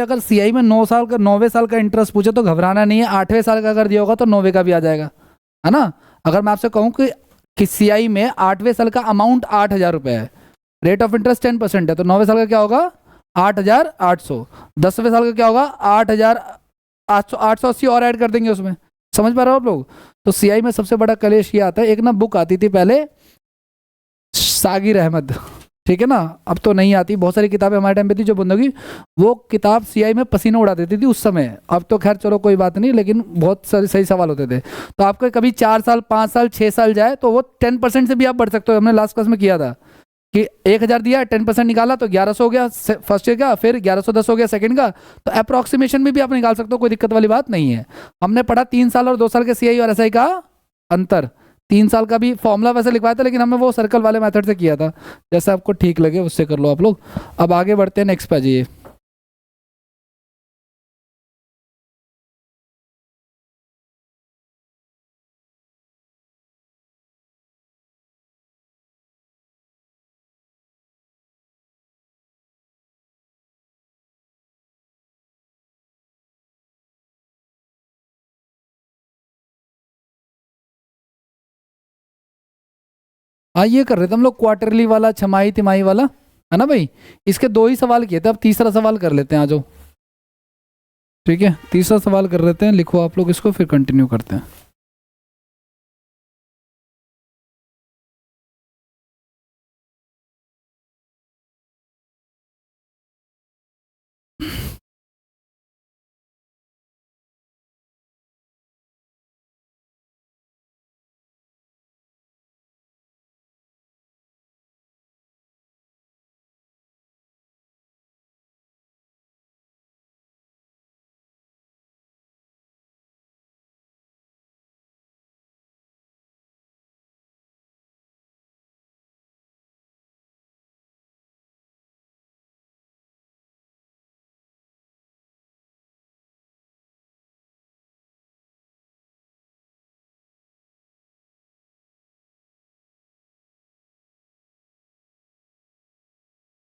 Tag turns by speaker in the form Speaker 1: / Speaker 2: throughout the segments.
Speaker 1: अगर सीआई में 9 साल का 9वें साल का इंटरेस्ट पूछे तो घबराना नहीं है, 8वें साल का अगर दिया होगा तो 9वें का भी आ जाएगा, है ना। अगर मैं आपसे कहूँ कि सीआई में 8वें साल का अमाउंट 8,000 रुपये है, रेट ऑफ इंटरेस्ट 10% है, तो 9वें साल का क्या होगा 8,800। 10वें साल का क्या होगा 8,800, 880 और ऐड कर देंगे उसमें। समझ पा रहे हो आप लोग। तो सीआई में सबसे बड़ा कलेश ये आता है, एक ना बुक आती थी पहले सागिर अहमद, ठीक है ना, अब तो नहीं आती, बहुत सारी किताबें हमारे टाइम पे थी जो बंद होगी। वो किताब सीआई में पसीना उड़ा देती थी उस समय, अब तो खैर चलो कोई बात नहीं, लेकिन बहुत सारे सही सवाल होते थे। तो आपका कभी 4 साल 5 साल 6 साल जाए तो वो 10% से भी आप बढ़ सकते हो। हमने लास्ट क्लास में किया था कि 1,000 दिया 10% निकाला तो 1100 हो गया फर्स्ट ईयर का, फिर 1110 हो गया सेकंड का। तो अप्रोक्सीमेशन में भी आप निकाल सकते हो, कोई दिक्कत वाली बात नहीं है। हमने पढ़ा 3 साल और 2 साल के सीआई और एसआई का अंतर। 3 साल का भी फॉर्मूला वैसे लिखवाया था, लेकिन हमने वो सर्कल वाले मेथड से किया था, जैसा आपको ठीक लगे उससे कर लो आप लोग। अब आगे बढ़ते हैं, नेक्स्ट पे आ जाइए। हाँ ये कर रहे थे हम लोग क्वार्टरली वाला, छमाही तिमाही वाला, है ना भाई। इसके 2 ही सवाल किए थे, अब तीसरा सवाल कर लेते हैं, आ जाओ। ठीक है, तीसरा सवाल कर लेते हैं, लिखो आप लोग इसको, फिर कंटिन्यू करते हैं।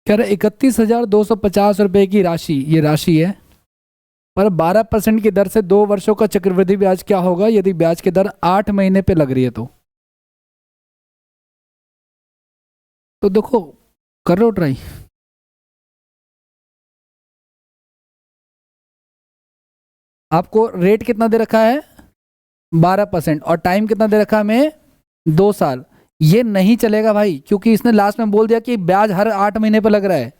Speaker 1: कह रहे 31,250 रुपये की राशि, ये राशि है, पर 12% की दर से 2 वर्षों का चक्रवृद्धि ब्याज क्या होगा यदि ब्याज की दर 8 महीने पे लग रही है तो देखो, कर लो ट्राई। आपको रेट कितना दे रखा है 12%, और टाइम कितना दे रखा है हमें 2 साल। ये नहीं चलेगा भाई, क्योंकि इसने लास्ट में बोल दिया कि ब्याज हर 8 महीने पे लग रहा है,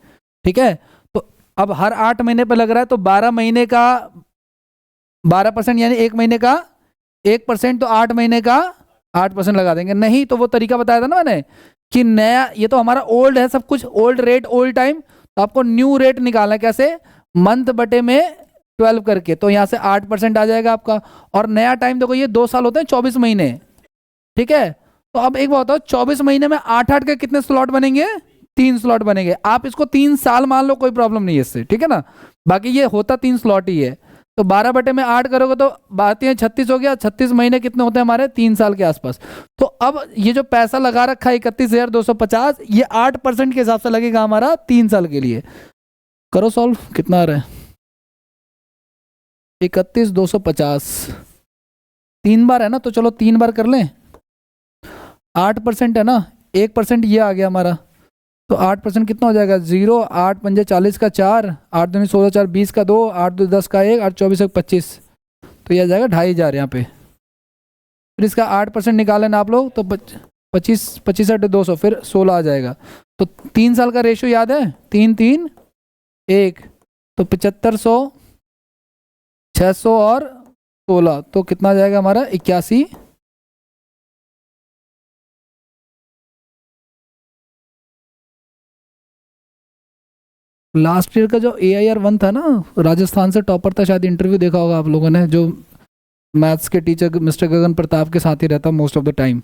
Speaker 1: ठीक है। तो अब हर 8 महीने पे लग रहा है, तो 12 महीने का 12% यानी 1 महीने का 1%, तो 8 महीने का 8% लगा देंगे। नहीं तो वो तरीका बताया था ना मैंने कि नया, ये तो हमारा ओल्ड है सब कुछ, ओल्ड रेट ओल्ड टाइम, तो आपको न्यू रेट निकालना है कैसे, मंथ बटे में 12 करके, तो यहाँ से 8% आ जाएगा आपका। और नया टाइम देखो, ये 2 साल होते हैं 24 महीने, ठीक है। तो अब एक बात बताओ, 24 महीने में 8-8 के कितने स्लॉट बनेंगे, 3 स्लॉट बनेंगे। आप इसको 3 साल मान लो, कोई प्रॉब्लम नहीं है इससे, ठीक है ना। बाकी ये होता 3 स्लॉट ही है। तो 12/8 करोगे तो बात ये 36 हो गया। 36 महीने कितने होते हैं हमारे, 3 साल के आसपास। तो अब ये जो पैसा लगा रखा है 31,250, ये 8% के हिसाब से लगेगा हमारा 3 साल के लिए। करो सॉल्व, कितना आ रहा है 31,250, 3 बार है ना, तो चलो 3 बार कर लें। 8% है ना, 1% ये आ गया हमारा, तो 8% कितना हो जाएगा 0, 8×5 = 40 का 4, 8×2 = 16, 4 20 का 2, 8×2 = 10 का 1, 8×24 = 25, तो यह आ जाएगा 2,500 यहाँ पे। फिर इसका 8% निकालें ना आप लोग, तो 25 25 × 200, फिर 16 आ जाएगा। तो 3 साल का रेशियो याद है, 3 3 1, तो 7500, 600 और 16, तो कितना आ जाएगा हमारा 81। लास्ट ईयर का जो AIR 1 था ना, राजस्थान से टॉपर था, शायद इंटरव्यू देखा होगा आप लोगों ने, जो मैथ्स के टीचर मिस्टर गगन प्रताप के साथ ही रहता मोस्ट ऑफ द टाइम।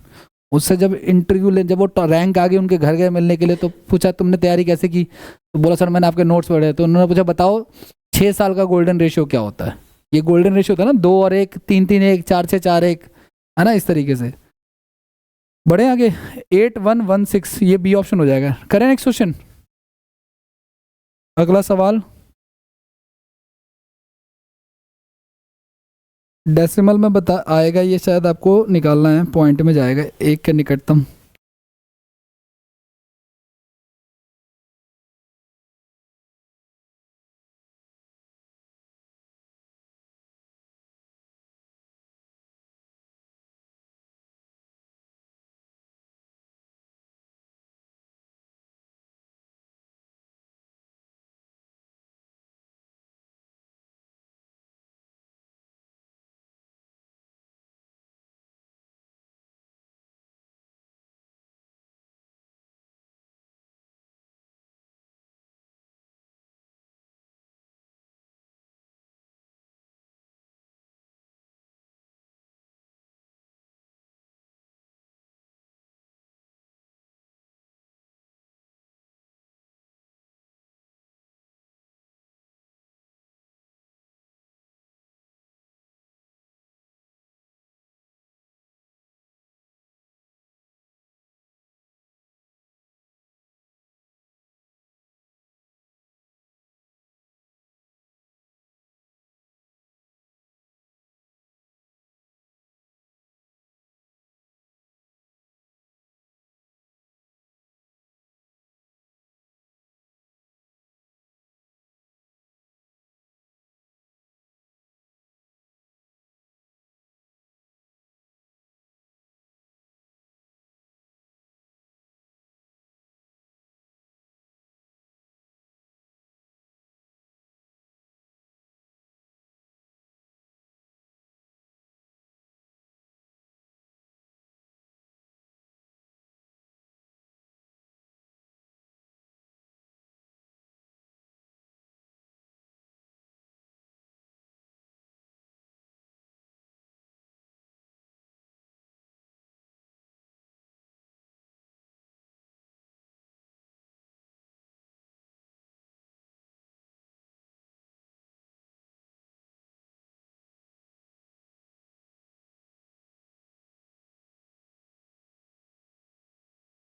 Speaker 1: उससे जब इंटरव्यू ले, जब वो रैंक आ गई, उनके घर गए मिलने के लिए, तो पूछा तुमने तैयारी कैसे की, तो बोला सर मैंने आपके नोट्स पढ़े। तो उन्होंने पूछा बताओ 6 साल का गोल्डन रेशियो क्या होता है। ये गोल्डन रेशियो था ना, 2 और 1, 3 3 1, 4 6 4 1, है ना, इस तरीके से। बढ़े आगे, 8116, ये बी ऑप्शन हो जाएगा। करें नेक्स्ट क्वेश्चन, अगला सवाल। डेसिमल में बता आएगा ये, शायद आपको निकालना है, पॉइंट में जाएगा एक के निकटतम।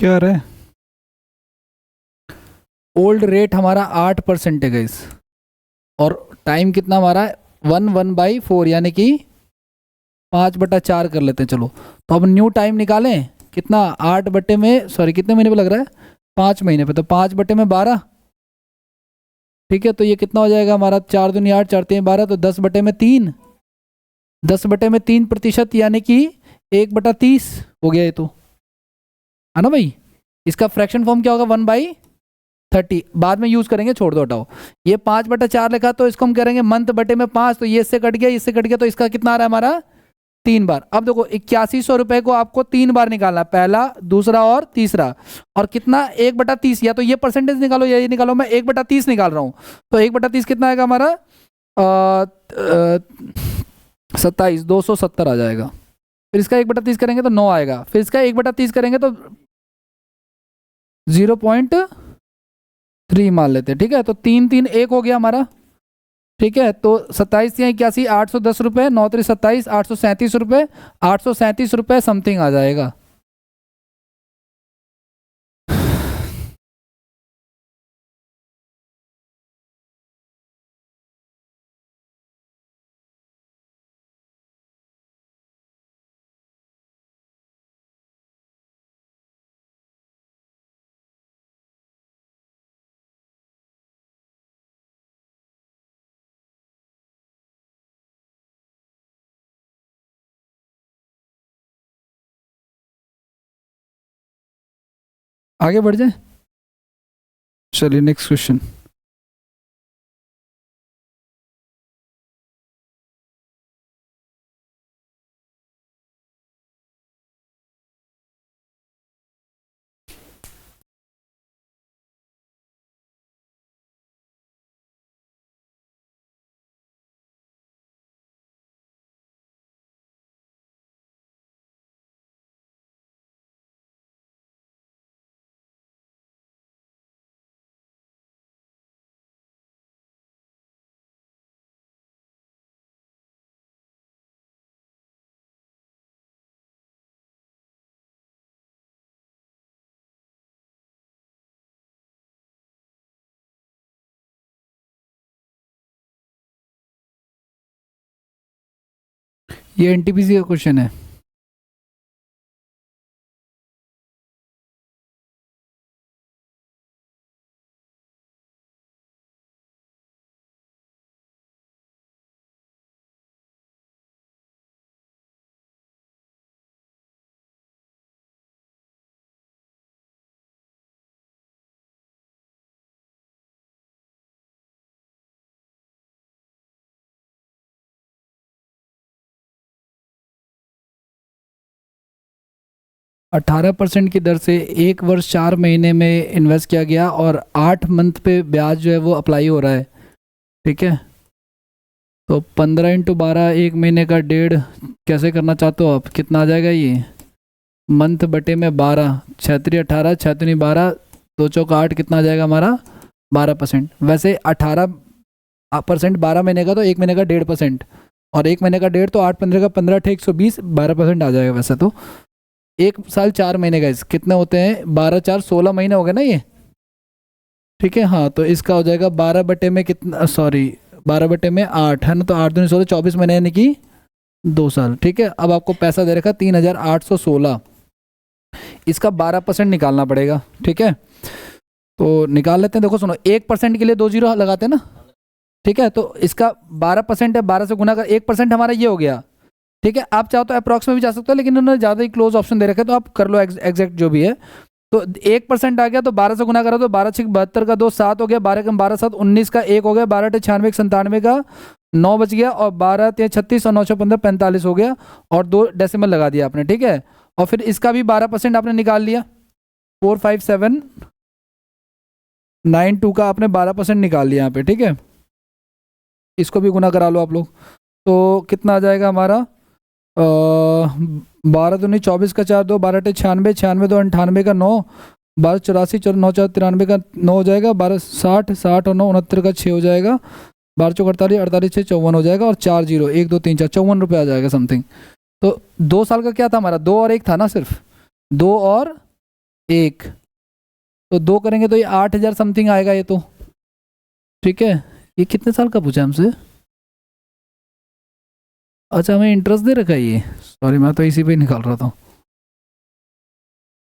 Speaker 1: क्या आ रहा है? ओल्ड रेट हमारा 8% है गाइस, और टाइम कितना हमारा 1/4, यानी कि 5/4 कर लेते हैं। चलो तो अब न्यू टाइम निकालें, कितना 8 बटे में, सॉरी कितने महीने पे लग रहा है, 5 महीने पे, तो 5/12। ठीक है, तो ये कितना हो जाएगा हमारा, 4 दूनी 8, 4 3 12, तो 10/3, 10/3%, यानी कि 1/30 हो गया ये तो, है ना भाई। इसका फ्रैक्शन फॉर्म क्या होगा, 1/30, बाद में यूज करेंगे, छोड़ दो हटाओ। ये 5/4 लिखा, तो इसको हम करेंगे मंथ बटे में 5, तो ये इससे कट गया, इससे कट गया, तो इसका कितना आ रहा है हमारा 3 बार। अब देखो 8100 रुपए को आपको 3 बार निकालना है, पहला, दूसरा और तीसरा। और कितना, 1/30, या तो ये परसेंटेज निकालो या ये निकालो, मैं 1/30 निकाल रहा हूँ। तो 1/30 कितना आएगा हमारा, 27, 270 आ जाएगा। फिर इसका 1/30 करेंगे तो 9 आएगा, फिर इसका 1/30 करेंगे तो 0.3 मान लेते हैं। ठीक है, तो 3 3 1 हो गया हमारा। ठीक है, तो 27 या 81, 810 रुपये, 9 3 27, 837 रुपये, 837 रुपये समथिंग आ जाएगा। आगे बढ़ जाए, चलिए नेक्स्ट क्वेश्चन। ये एनटीपीसी का क्वेश्चन है। अठारह परसेंट की दर से 1 वर्ष 4 महीने में इन्वेस्ट किया गया और 8 मंथ पे ब्याज जो है वो अप्लाई हो रहा है। ठीक है, तो 15 × 12, 1 महीने का 1.5, कैसे करना चाहते हो आप? कितना आ जाएगा ये? मंथ बटे में 12, 6×3 = 18, 6×3 = 12, 2×4 = 8, कितना आ जाएगा हमारा? 12%। वैसे 18% 12 महीने का, तो 1 महीने का 1.5%, और 1 महीने का 1.5, तो 8×15 = 15, 120, 12% आ जाएगा वैसे तो। 1 साल 4 महीने का कितने होते हैं? 12×4 = 16 महीने हो गए ना ये। ठीक है, हाँ, तो इसका हो जाएगा 12 बटे में कितना, सॉरी 12 बटे में 8 है ना, तो 8 दूनी 16, 24 महीने यानी कि 2 साल। ठीक है, अब आपको पैसा दे रखा 3,816, इसका 12% निकालना पड़ेगा। ठीक है, तो निकाल लेते हैं। देखो सुनो, 1% के लिए 2 जीरो लगाते हैं ना। ठीक है, तो इसका 12% है, 12 से गुना कर 1% हमारा ये हो गया। ठीक है, आप चाहो तो अप्रॉक्स में भी जा सकते हो, लेकिन उन्होंने ज़्यादा ही क्लोज ऑप्शन दे रखे, तो आप कर लो एग्जैक्ट जो भी है। तो 1% आ गया, तो 12 से गुना करो तो 12×6 = 72 का 2 7 हो गया, 12×12 = 7, 19 का 1 हो गया, 12×8 = 96, 97 का 9 बच गया, और 12×3 = 36, और 9×6 = 15, 45 हो गया, और 2 डेसिमल लगा दिया आपने। ठीक है, और फिर इसका भी 12% आपने निकाल लिया, 45792 का आपने 12% निकाल लिया यहाँ पे। ठीक है, इसको भी गुना करा लो आप लोग, तो कितना आ जाएगा हमारा? 12×2 = 24 का 4 2, 12×8 = 96, 96 2 98 का 9, 12×84 9 4 93 का 9 हो जाएगा, 12×60 60 और 9 69 का 6 हो जाएगा, 12×4 48 48 6 54 हो जाएगा, और 4 0 1 2 3 4 54 रुपये आ जाएगा समथिंग। तो 2 साल का क्या था हमारा? 2 और 1 था ना, सिर्फ 2 और 1, तो 2 करेंगे तो ये 8,000 समथिंग आएगा ये तो। ठीक है, ये कितने साल का पूछा हमसे? अच्छा, हमें इंटरेस्ट दे रखा है ये, सॉरी मैं तो इसी पे ही निकाल रहा था।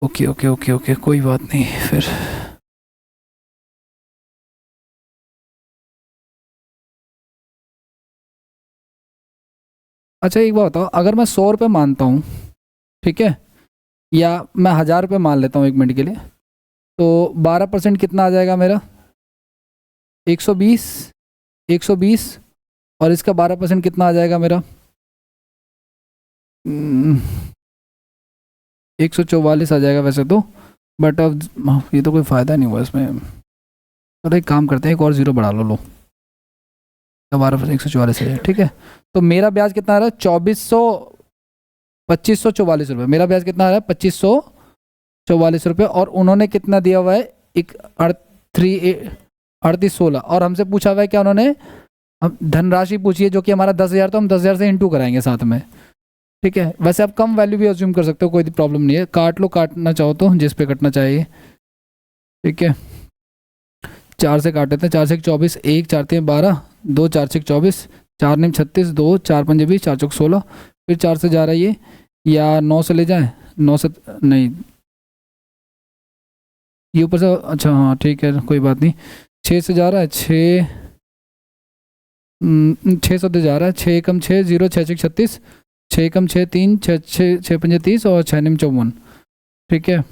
Speaker 1: ओके ओके ओके ओके, कोई बात नहीं फिर। अच्छा एक बात बताओ, अगर मैं 100 रुपये मानता हूँ, ठीक है, या मैं 1,000 रुपये मान लेता हूँ 1 मिनट के लिए, तो 12% कितना आ जाएगा मेरा? 120, 120, और इसका 12% कितना आ जाएगा मेरा? 144 आ जाएगा वैसे तो, बट अब ये तो कोई फ़ायदा नहीं हुआ इसमें। चलो एक काम करते हैं, एक और ज़ीरो बढ़ा लो, 12% 144 है। ठीक है, तो मेरा ब्याज कितना आ रहा है? 2544 रुपये। मेरा ब्याज कितना आ रहा है? 2544 रुपये, और उन्होंने कितना दिया हुआ है? एक 3816, और हमसे पूछा हुआ है क्या उन्होंने? हम धनराशि पूछी है, जो कि हमारा 10,000, तो हम 10,000 से इंटू कराएंगे साथ में। ठीक है, वैसे आप कम वैल्यू भी अज्यूम कर सकते हो, कोई प्रॉब्लम नहीं है, काट लो काटना चाहो तो, जिस पे कटना चाहिए। ठीक है, 4 से काट देते हैं, 4 से 24, 1 4 3 12, 2 4 6 24, 4 9 36, 2 4 5 20, 4 चौक 16, फिर 4 से जा रहा है ये, या 9 से ले जाए, 9 से नहीं, ये ऊपर से, अच्छा हाँ ठीक है कोई बात नहीं, 6 से जा रहा है, 6 6 से जा रहा है, 6 कम 6 0, 6 6 36, 6 कम 6 3, 6 6 6 5 30, और 6 9 54। ठीक है,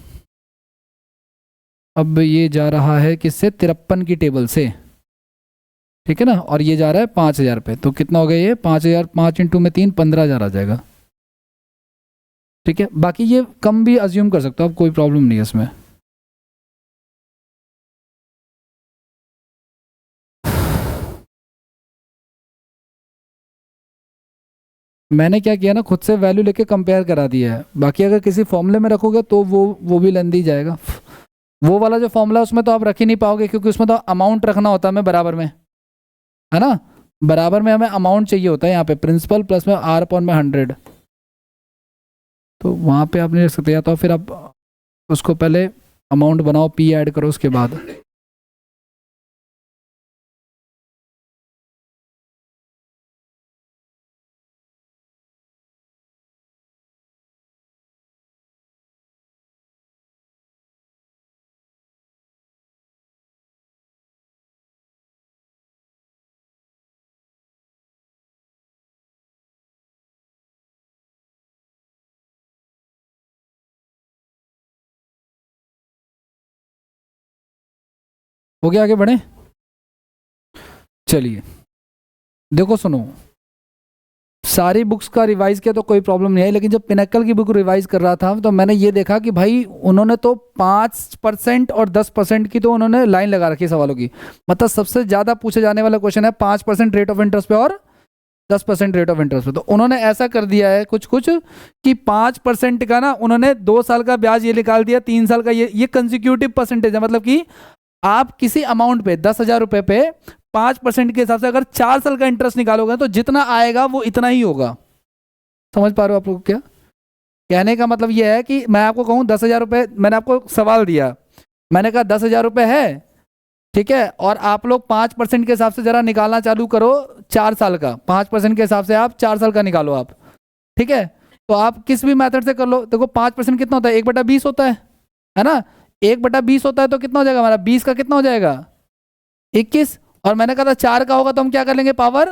Speaker 1: अब ये जा रहा है किससे? 53 की टेबल से। ठीक है ना, और ये जा रहा है 5,000 पे, तो कितना हो गया ये? 5,000, 5 इंटू में 3, 15,000 आ जाएगा। ठीक है, बाकी ये कम भी अज्यूम कर सकते हो आप, कोई प्रॉब्लम नहीं है इसमें। मैंने क्या किया ना, खुद से वैल्यू लेके कंपेयर करा दिया है, बाकी अगर किसी फॉर्मूले में रखोगे तो वो भी लेंदी जाएगा। वो वाला जो फॉर्मूला उसमें तो आप रख ही नहीं पाओगे, क्योंकि उसमें तो अमाउंट रखना होता है हमें बराबर में, है ना, बराबर में हमें अमाउंट चाहिए होता है, यहाँ पे प्रिंसिपल प्लस में R/100, तो वहाँ पे आप नहीं रख सकते, या तो फिर आप उसको पहले अमाउंट बनाओ, P ऐड करो उसके बाद। हो गया, आगे बढ़े। चलिए देखो सुनो, सारी बुक्स का रिवाइज किया तो कोई प्रॉब्लम नहीं है, लेकिन जब पिनक्कल की बुक रिवाइज कर रहा था तो मैंने ये देखा कि भाई उन्होंने तो 5% और 10% की तो उन्होंने लाइन लगा रखी है सवालों की। मतलब सबसे ज़्यादा पूछे जाने वाला क्वेश्चन है 5% रेट ऑफ इंटरेस्ट पे और 10% रेट ऑफ इंटरेस्ट पे। तो उन्होंने ऐसा कर दिया है कुछ कुछ कि 5% का ना उन्होंने 2 साल का ब्याज ये निकाल दिया, 3 साल का ये कंसिक्यूटिव परसेंटेज है। मतलब कि आप किसी अमाउंट पे 10,000 रुपए पे 5% के हिसाब से अगर 4 साल का इंटरेस्ट निकालोगे तो जितना आएगा वो इतना ही होगा। समझ पा रहे हो आप लोग क्या कहने का मतलब? ये है कि मैं आपको कहूँ 10,000 रुपये, मैंने आपको सवाल दिया, मैंने कहा 10,000 रुपये है, ठीक है, और आप लोग 5% के हिसाब से जरा निकालना चालू करो 4 साल का। 5% के हिसाब से आप 4 साल का निकालो आप, ठीक है। तो आप किस भी मेथड से कर लो, देखो 5% कितना होता है, 1/20 होता है ना। 1/20 होता है तो कितना हो जाएगा हमारा, 20 का कितना हो जाएगा, 21। और मैंने कहा था 4 का होगा तो हम क्या कर लेंगे, पावर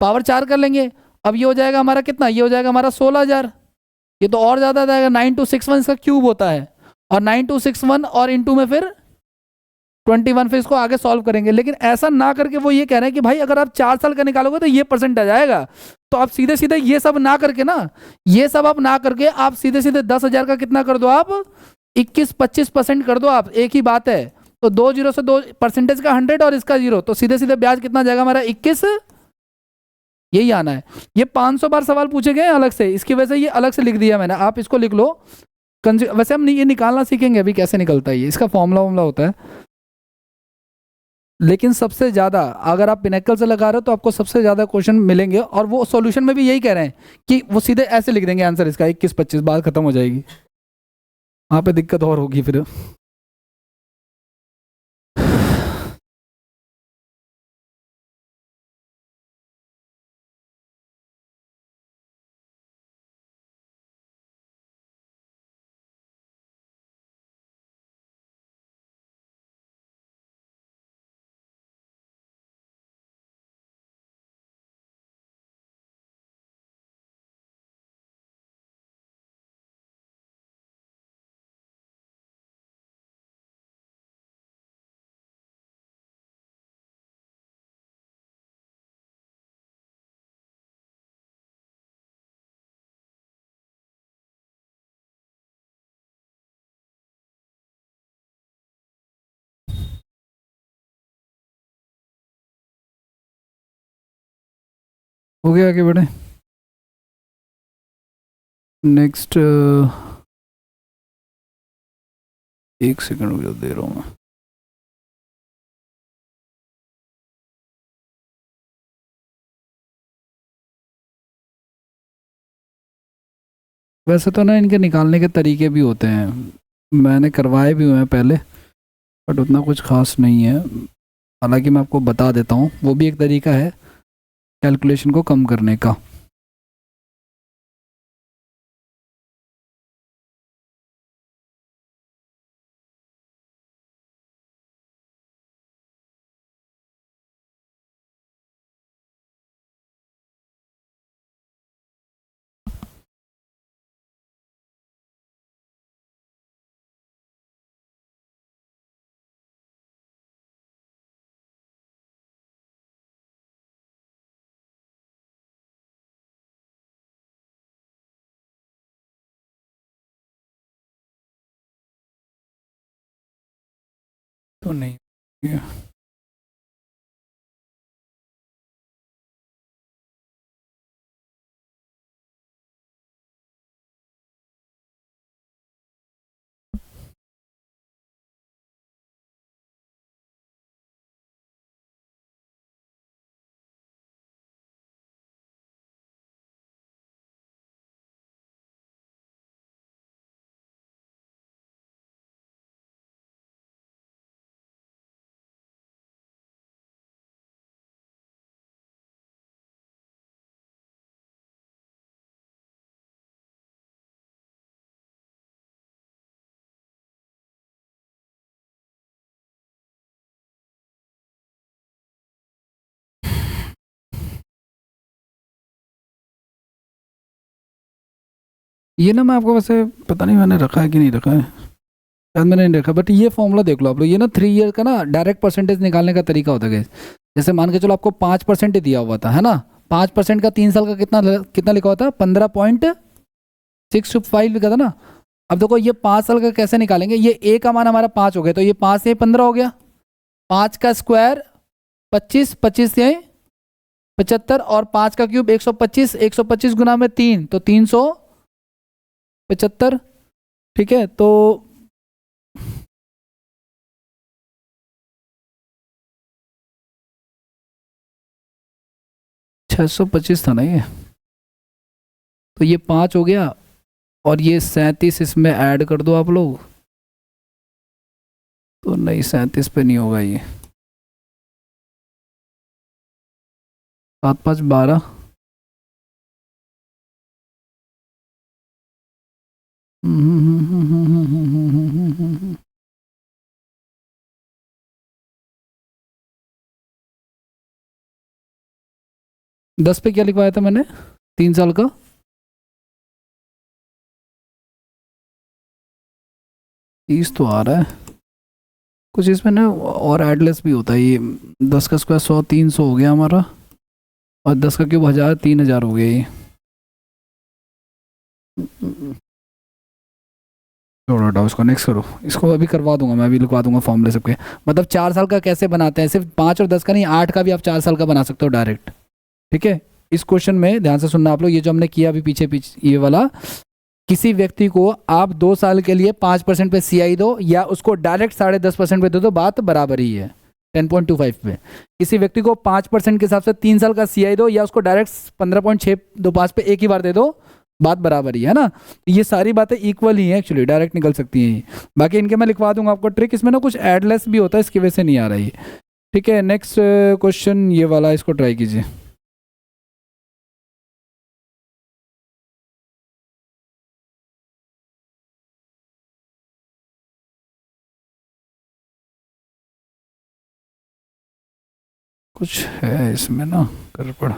Speaker 1: पावर 4 कर लेंगे। अब ये हो जाएगा हमारा कितना, ये हो जाएगा हमारा 16,000। ये तो और ज्यादा जाएगा, 9261 इसका क्यूब होता है, और 9261 और इंटू में फिर 21, फिर इसको आगे सॉल्व करेंगे। लेकिन ऐसा ना करके वो ये कह रहे हैं कि भाई अगर आप 4 साल का निकालोगे तो ये परसेंट आ जाएगा। तो आप सीधे सीधे ये सब ना करके ना, ये सब आप ना करके आप सीधे सीधे 10,000 का कितना कर दो आप, 21-25% कर दो आप, एक ही बात है। तो 2 जीरो से 2 परसेंटेज का 100 और इसका 0, तो सीधे सीधे ब्याज कितना जाएगा हमारा, 21। यही आना है। ये 500 बार सवाल पूछे गए अलग से, इसकी वजह से ये अलग से लिख दिया मैंने, आप इसको लिख लो। वैसे हम ये निकालना सीखेंगे अभी कैसे निकलता है ये, इसका फॉर्मूला वॉर्मूला होता है। लेकिन सबसे ज़्यादा अगर आप पिनक्कल से लगा रहे हो तो आपको सबसे ज़्यादा क्वेश्चन मिलेंगे, और वो सॉल्यूशन में भी यही कह रहे हैं कि वो सीधे ऐसे लिख देंगे आंसर इसका, 21-25, बात खत्म हो जाएगी। वहाँ पे दिक्कत और होगी फिर। हो गया, आगे बढ़े। नेक्स्ट, एक सेकंड रुक जाओ, दे रहा हूँ मैं। वैसे तो ना इनके निकालने के तरीके भी होते हैं, मैंने करवाए भी हुए हैं पहले, बट उतना कुछ खास नहीं है। हालांकि मैं आपको बता देता हूँ, वो भी एक तरीका है कैलकुलेशन को कम करने का। तो नहीं, ये ना मैं आपको वैसे पता नहीं मैंने रखा है कि नहीं रखा है, शायद मैंने नहीं देखा, बट ये फॉर्मूला देख लो आप लोग, ये ना 3 ईयर का ना डायरेक्ट परसेंटेज निकालने का तरीका होता है guys। जैसे मान के चलो आपको 5% ही दिया हुआ था, है ना, 5% का 3 साल का कितना लिखा हुआ था, 15.625 लिखा था ना। अब देखो ये 5 साल का कैसे निकालेंगे, ये ए का मान हमारा 5 हो गया, तो ये 5 से 15 हो गया, 5 का स्क्वायर 25, 25 से 75, और 5 का क्यूब 125, 125 गुना में 3 तो 375। ठीक है, तो 625 था ना ये, तो ये 5 हो गया, और ये 37 इसमें ऐड कर दो आप लोग, तो नहीं 37 पे नहीं होगा ये, 7 5 12, दस पे क्या लिखवाया था मैंने, 3 साल का, तीस तो आ रहा है कुछ इसमें ना, और एडलेस भी होता है ये, 10 का स्क्वायर 100, 300 हो गया हमारा, और 10 का क्यूब 1000, 3000 हो गया ये। छोड़ो हटाओ इसको, नेक्स्ट करो, इसको अभी करवा दूंगा मैं, अभी लिखवा दूंगा फॉर्मूले सबके। मतलब 4 साल का कैसे बनाते हैं, सिर्फ 5 और 10 का नहीं, 8 का भी आप 4 साल का बना सकते हो डायरेक्ट। ठीक है, इस क्वेश्चन में ध्यान से सुनना आप लोग, ये जो हमने किया अभी पीछे पीछे ये वाला, किसी व्यक्ति को आप 2 साल के लिए 5% पे सीआई दो, या उसको डायरेक्ट 10.5% पे दे दो, बात बराबर ही है 10.25 पे। किसी व्यक्ति को 5% के हिसाब से 3 साल का सीआई दो, या उसको डायरेक्ट 15.625 पे एक ही बार दे दो, बात बराबर ही है ना। ये सारी बातें इक्वल ही हैं एक्चुअली, डायरेक्ट निकल सकती हैं ये। बाकी इनके मैं लिखवा दूंगा आपको ट्रिक, इसमें ना कुछ एडलेस भी होता है, इसकी वजह से नहीं आ रहा है। ठीक है, नेक्स्ट क्वेश्चन ये वाला, इसको ट्राई कीजिए। कुछ है इसमें ना गड़बड़।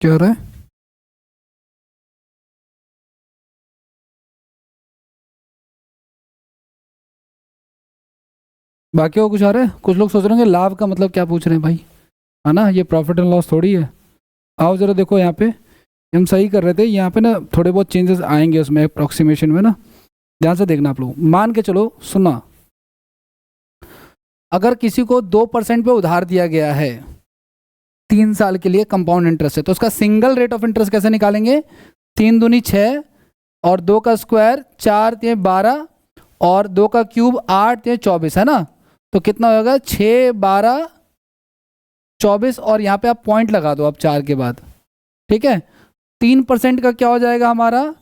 Speaker 1: क्या हो रहा है? बाकी को कुछ आ रहा है? कुछ लोग सोच रहे होंगे लाभ का मतलब क्या पूछ रहे हैं भाई, है ना, ये प्रॉफिट एंड लॉस थोड़ी है। आओ जरा देखो यहाँ पे, हम सही कर रहे थे, यहाँ पे ना थोड़े बहुत चेंजेस आएंगे उसमें अप्रोक्सीमेशन में ना, ध्यान से देखना आप लोग। मान के चलो, सुना, अगर किसी को 2% पे उधार दिया गया है 3 साल के लिए कंपाउंड इंटरेस्ट है, तो उसका सिंगल रेट ऑफ इंटरेस्ट कैसे निकालेंगे? 3 दूनी 6 और 2 का स्क्वायर 4 × 12 और 2 का क्यूब 8 × 24, है ना। तो कितना होगा? 6 12 24, और यहाँ पे आप पॉइंट लगा दो अब 4 के बाद, ठीक है। 3% का क्या हो जाएगा हमारा?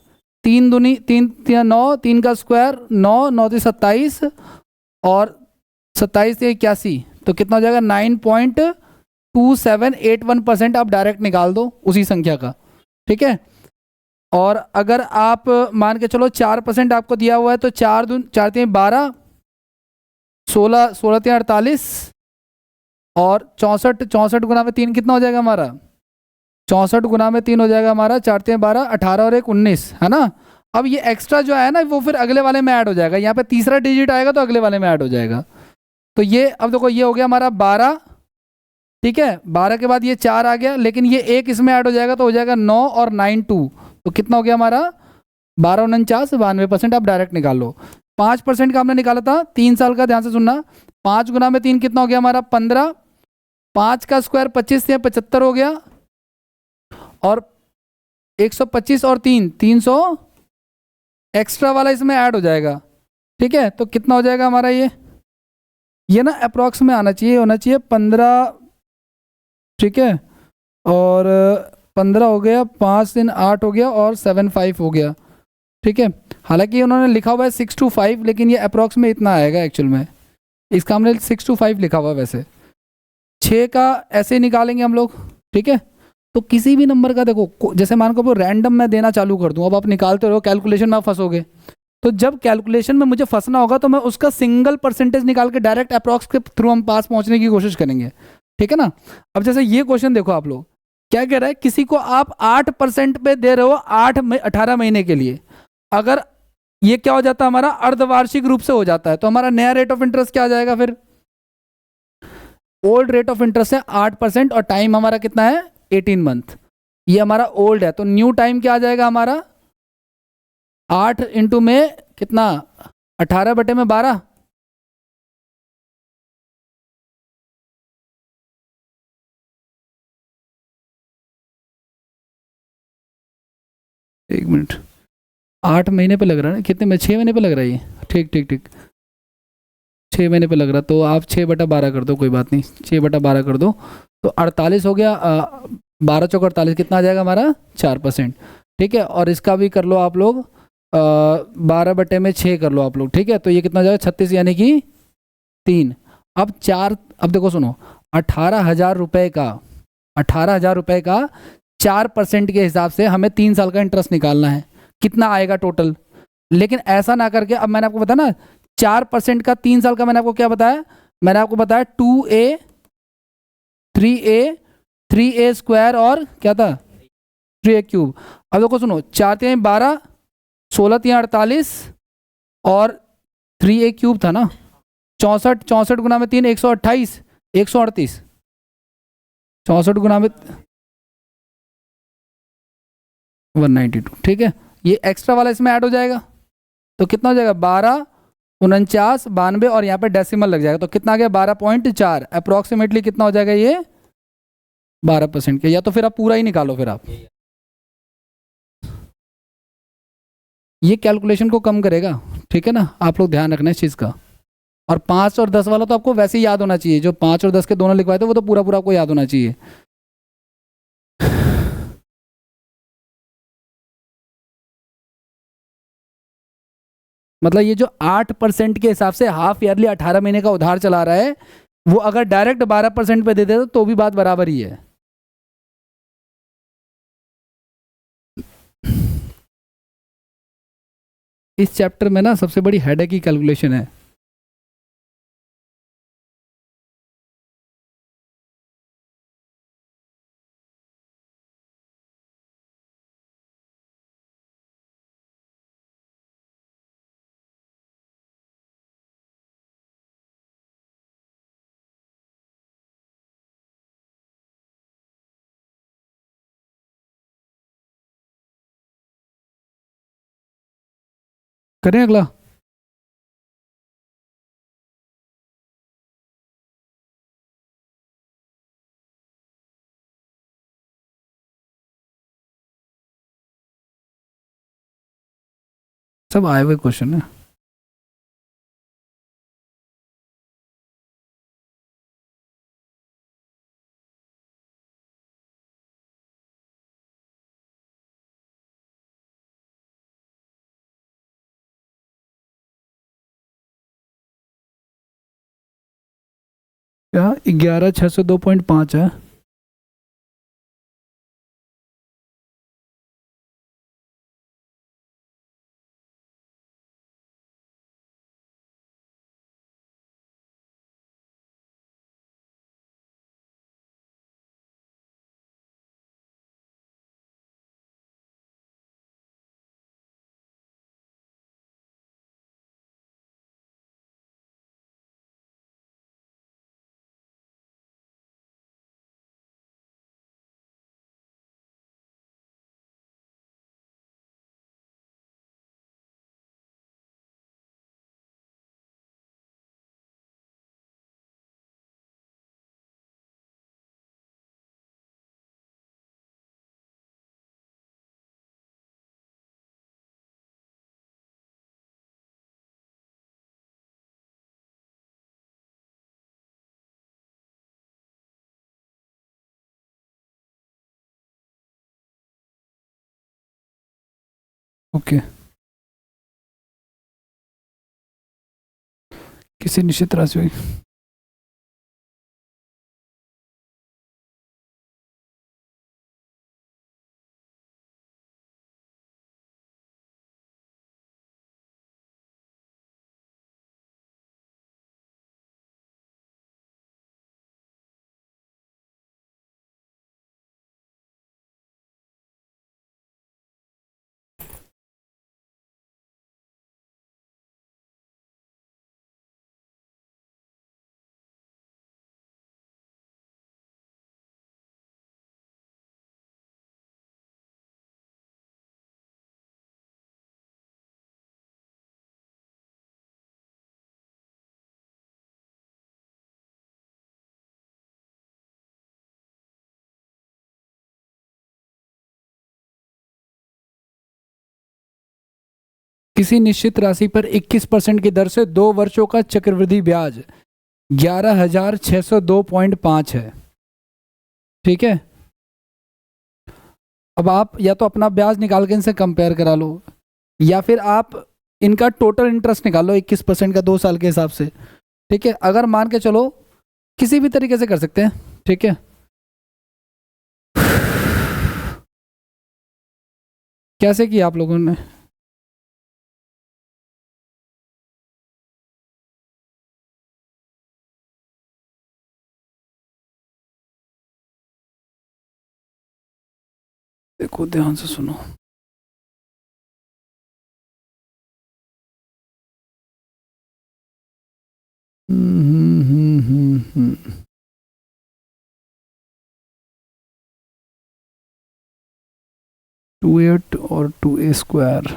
Speaker 1: 3 दूनी 3 9, 3 का स्क्वायर 9 9 27 और 27 × 81, तो कितना हो जाएगा? 9.2781% आप डायरेक्ट निकाल दो उसी संख्या का, ठीक है। और अगर आप मान के चलो 4% आपको दिया हुआ है, तो 4 4 × 3 = 12, 16 16 × 3 = 48 और 64 कितना हो जाएगा हमारा? 64 × 3 हो जाएगा हमारा 4 3 = 12, 18 और 1 19, है ना। अब ये एक्स्ट्रा जो है ना, वो फिर अगले वाले में ऐड हो जाएगा, यहाँ पे तीसरा डिजिट आएगा तो अगले वाले में ऐड हो जाएगा। तो ये अब देखो, ये हो गया हमारा 12, ठीक है। 12 के बाद ये 4 आ गया, लेकिन ये एक इसमें ऐड हो जाएगा तो हो जाएगा 9 और 9 2, तो कितना हो गया हमारा? 12 49 92%। आप डायरेक्ट निकाल लो। 5% का हमने निकाला था 3 साल का, ध्यान से सुनना। 5 × 3 कितना हो गया हमारा? 15। 5 का स्क्वायर 25 से 75 हो गया, और 125 और 3 300 एक्स्ट्रा वाला इसमें ऐड हो जाएगा, ठीक है। तो कितना हो जाएगा हमारा? ये ना अप्रॉक्स में आना चाहिए, होना चाहिए 15, ठीक है। और 15 हो गया, 5 3 8 हो गया और 7 5 हो गया, ठीक है। हालांकि उन्होंने लिखा हुआ है 6 to 5, लेकिन ये अप्रॉक्स में इतना आएगा एक्चुअल में। इसका हमने 6 to 5 लिखा हुआ है, वैसे 6 का ऐसे निकालेंगे हम लोग, ठीक है। तो किसी भी नंबर का देखो, जैसे मान को रैंडम मैं देना चालू कर दूं, अब आप निकालते रहो, कैलकुलेशन में आप फंसोगे। तो जब कैलकुलेशन में मुझे फंसना होगा तो मैं उसका सिंगल परसेंटेज निकाल के डायरेक्ट अप्रॉक्स के थ्रू हम पास पहुंचने की कोशिश करेंगे, ठीक है ना। अब जैसे ये क्वेश्चन देखो आप लोग, क्या कह रहा है? किसी को आप 8% पे दे रहे हो 18 महीने के लिए। अगर ये क्या हो जाता है हमारा? अर्धवार्षिक रूप से हो जाता है, तो हमारा नया रेट ऑफ इंटरेस्ट क्या आ जाएगा फिर? ओल्ड रेट ऑफ इंटरेस्ट है 8% और टाइम हमारा कितना है? 18 मंथ। ये हमारा ओल्ड है, तो न्यू टाइम क्या आ जाएगा हमारा? 8 इंटू में कितना? 18/12। एक मिनट, 8 महीने पे लग रहा है ना? कितने में? 6 महीने पे लग रहा है ये, ठीक ठीक ठीक, 6 महीने पे लग रहा। तो आप 6/12 कर दो, कोई बात नहीं, 6/12 कर दो, तो 48 हो गया। 12 चौक 48, कितना आ जाएगा हमारा? 4%, ठीक है। और इसका भी कर लो आप लोग, 12/6 कर लो आप लोग, ठीक है। तो ये कितना हो जाएगा? 36, यानी कि 3। अब 4, अब देखो सुनो, 18,000 रुपये का, 18,000 रुपये का 4% के हिसाब से हमें 3 साल का इंटरेस्ट निकालना है, कितना आएगा टोटल। लेकिन ऐसा ना करके, अब मैंने आपको बताया ना 4% का 3 साल का, मैंने आपको क्या बताया? मैंने आपको बताया 2a 3a 3a स्क्वायर और क्या था? 3a cube. अब देखो सुनो, 4 3 12, 16 3 48 और 3a क्यूब था ना, 64 64 गुना में 3 128 138, 64 गुना में 192, ठीक है। ये एक्स्ट्रा वाला इसमें ऐड हो जाएगा, तो कितना हो जाएगा? 12 49 92, और यहाँ पे डेसिमल लग जाएगा, तो कितना आ गया? 12.4। अप्रोक्सीमेटली कितना हो जाएगा ये? 12% के, या तो फिर आप पूरा ही निकालो फिर आप, ये कैलकुलेशन को कम करेगा, ठीक है ना। आप लोग ध्यान रखना इस चीज़ का। और 5 और 10 वाला तो आपको वैसे ही याद होना चाहिए, जो 5 और 10 के दोनों लिखवाए थे वो तो पूरा पूरा आपको याद होना चाहिए। मतलब ये जो 8% के हिसाब से हाफ ईयरली 18 महीने का उधार चला रहा है, वो अगर डायरेक्ट 12% पे दे दे तो भी बात बराबर ही है। इस चैप्टर में ना सबसे बड़ी हेडेक की कैलकुलेशन है। करें अगला। सब आए हुए क्वेश्चन है। क्या 11,602.5 है? ओके। किसी निश्चित राशि हुई। किसी निश्चित राशि पर 21% की दर से 2 वर्षों का चक्रवृद्धि ब्याज 11,602.5 है। ठीक है। अब आप या तो अपना ब्याज निकाल के इनसे कंपेयर करा लो, या फिर आप इनका टोटल इंटरेस्ट निकाल लो 21% का 2 साल के हिसाब से। ठीक है, अगर मान के चलो, किसी भी तरीके से कर सकते हैं। ठीक है, कैसे किया आप लोगों ने? देखो ध्यान से सुनो। हम्म हम्म हम्म हम्म 2/8 और 2a²।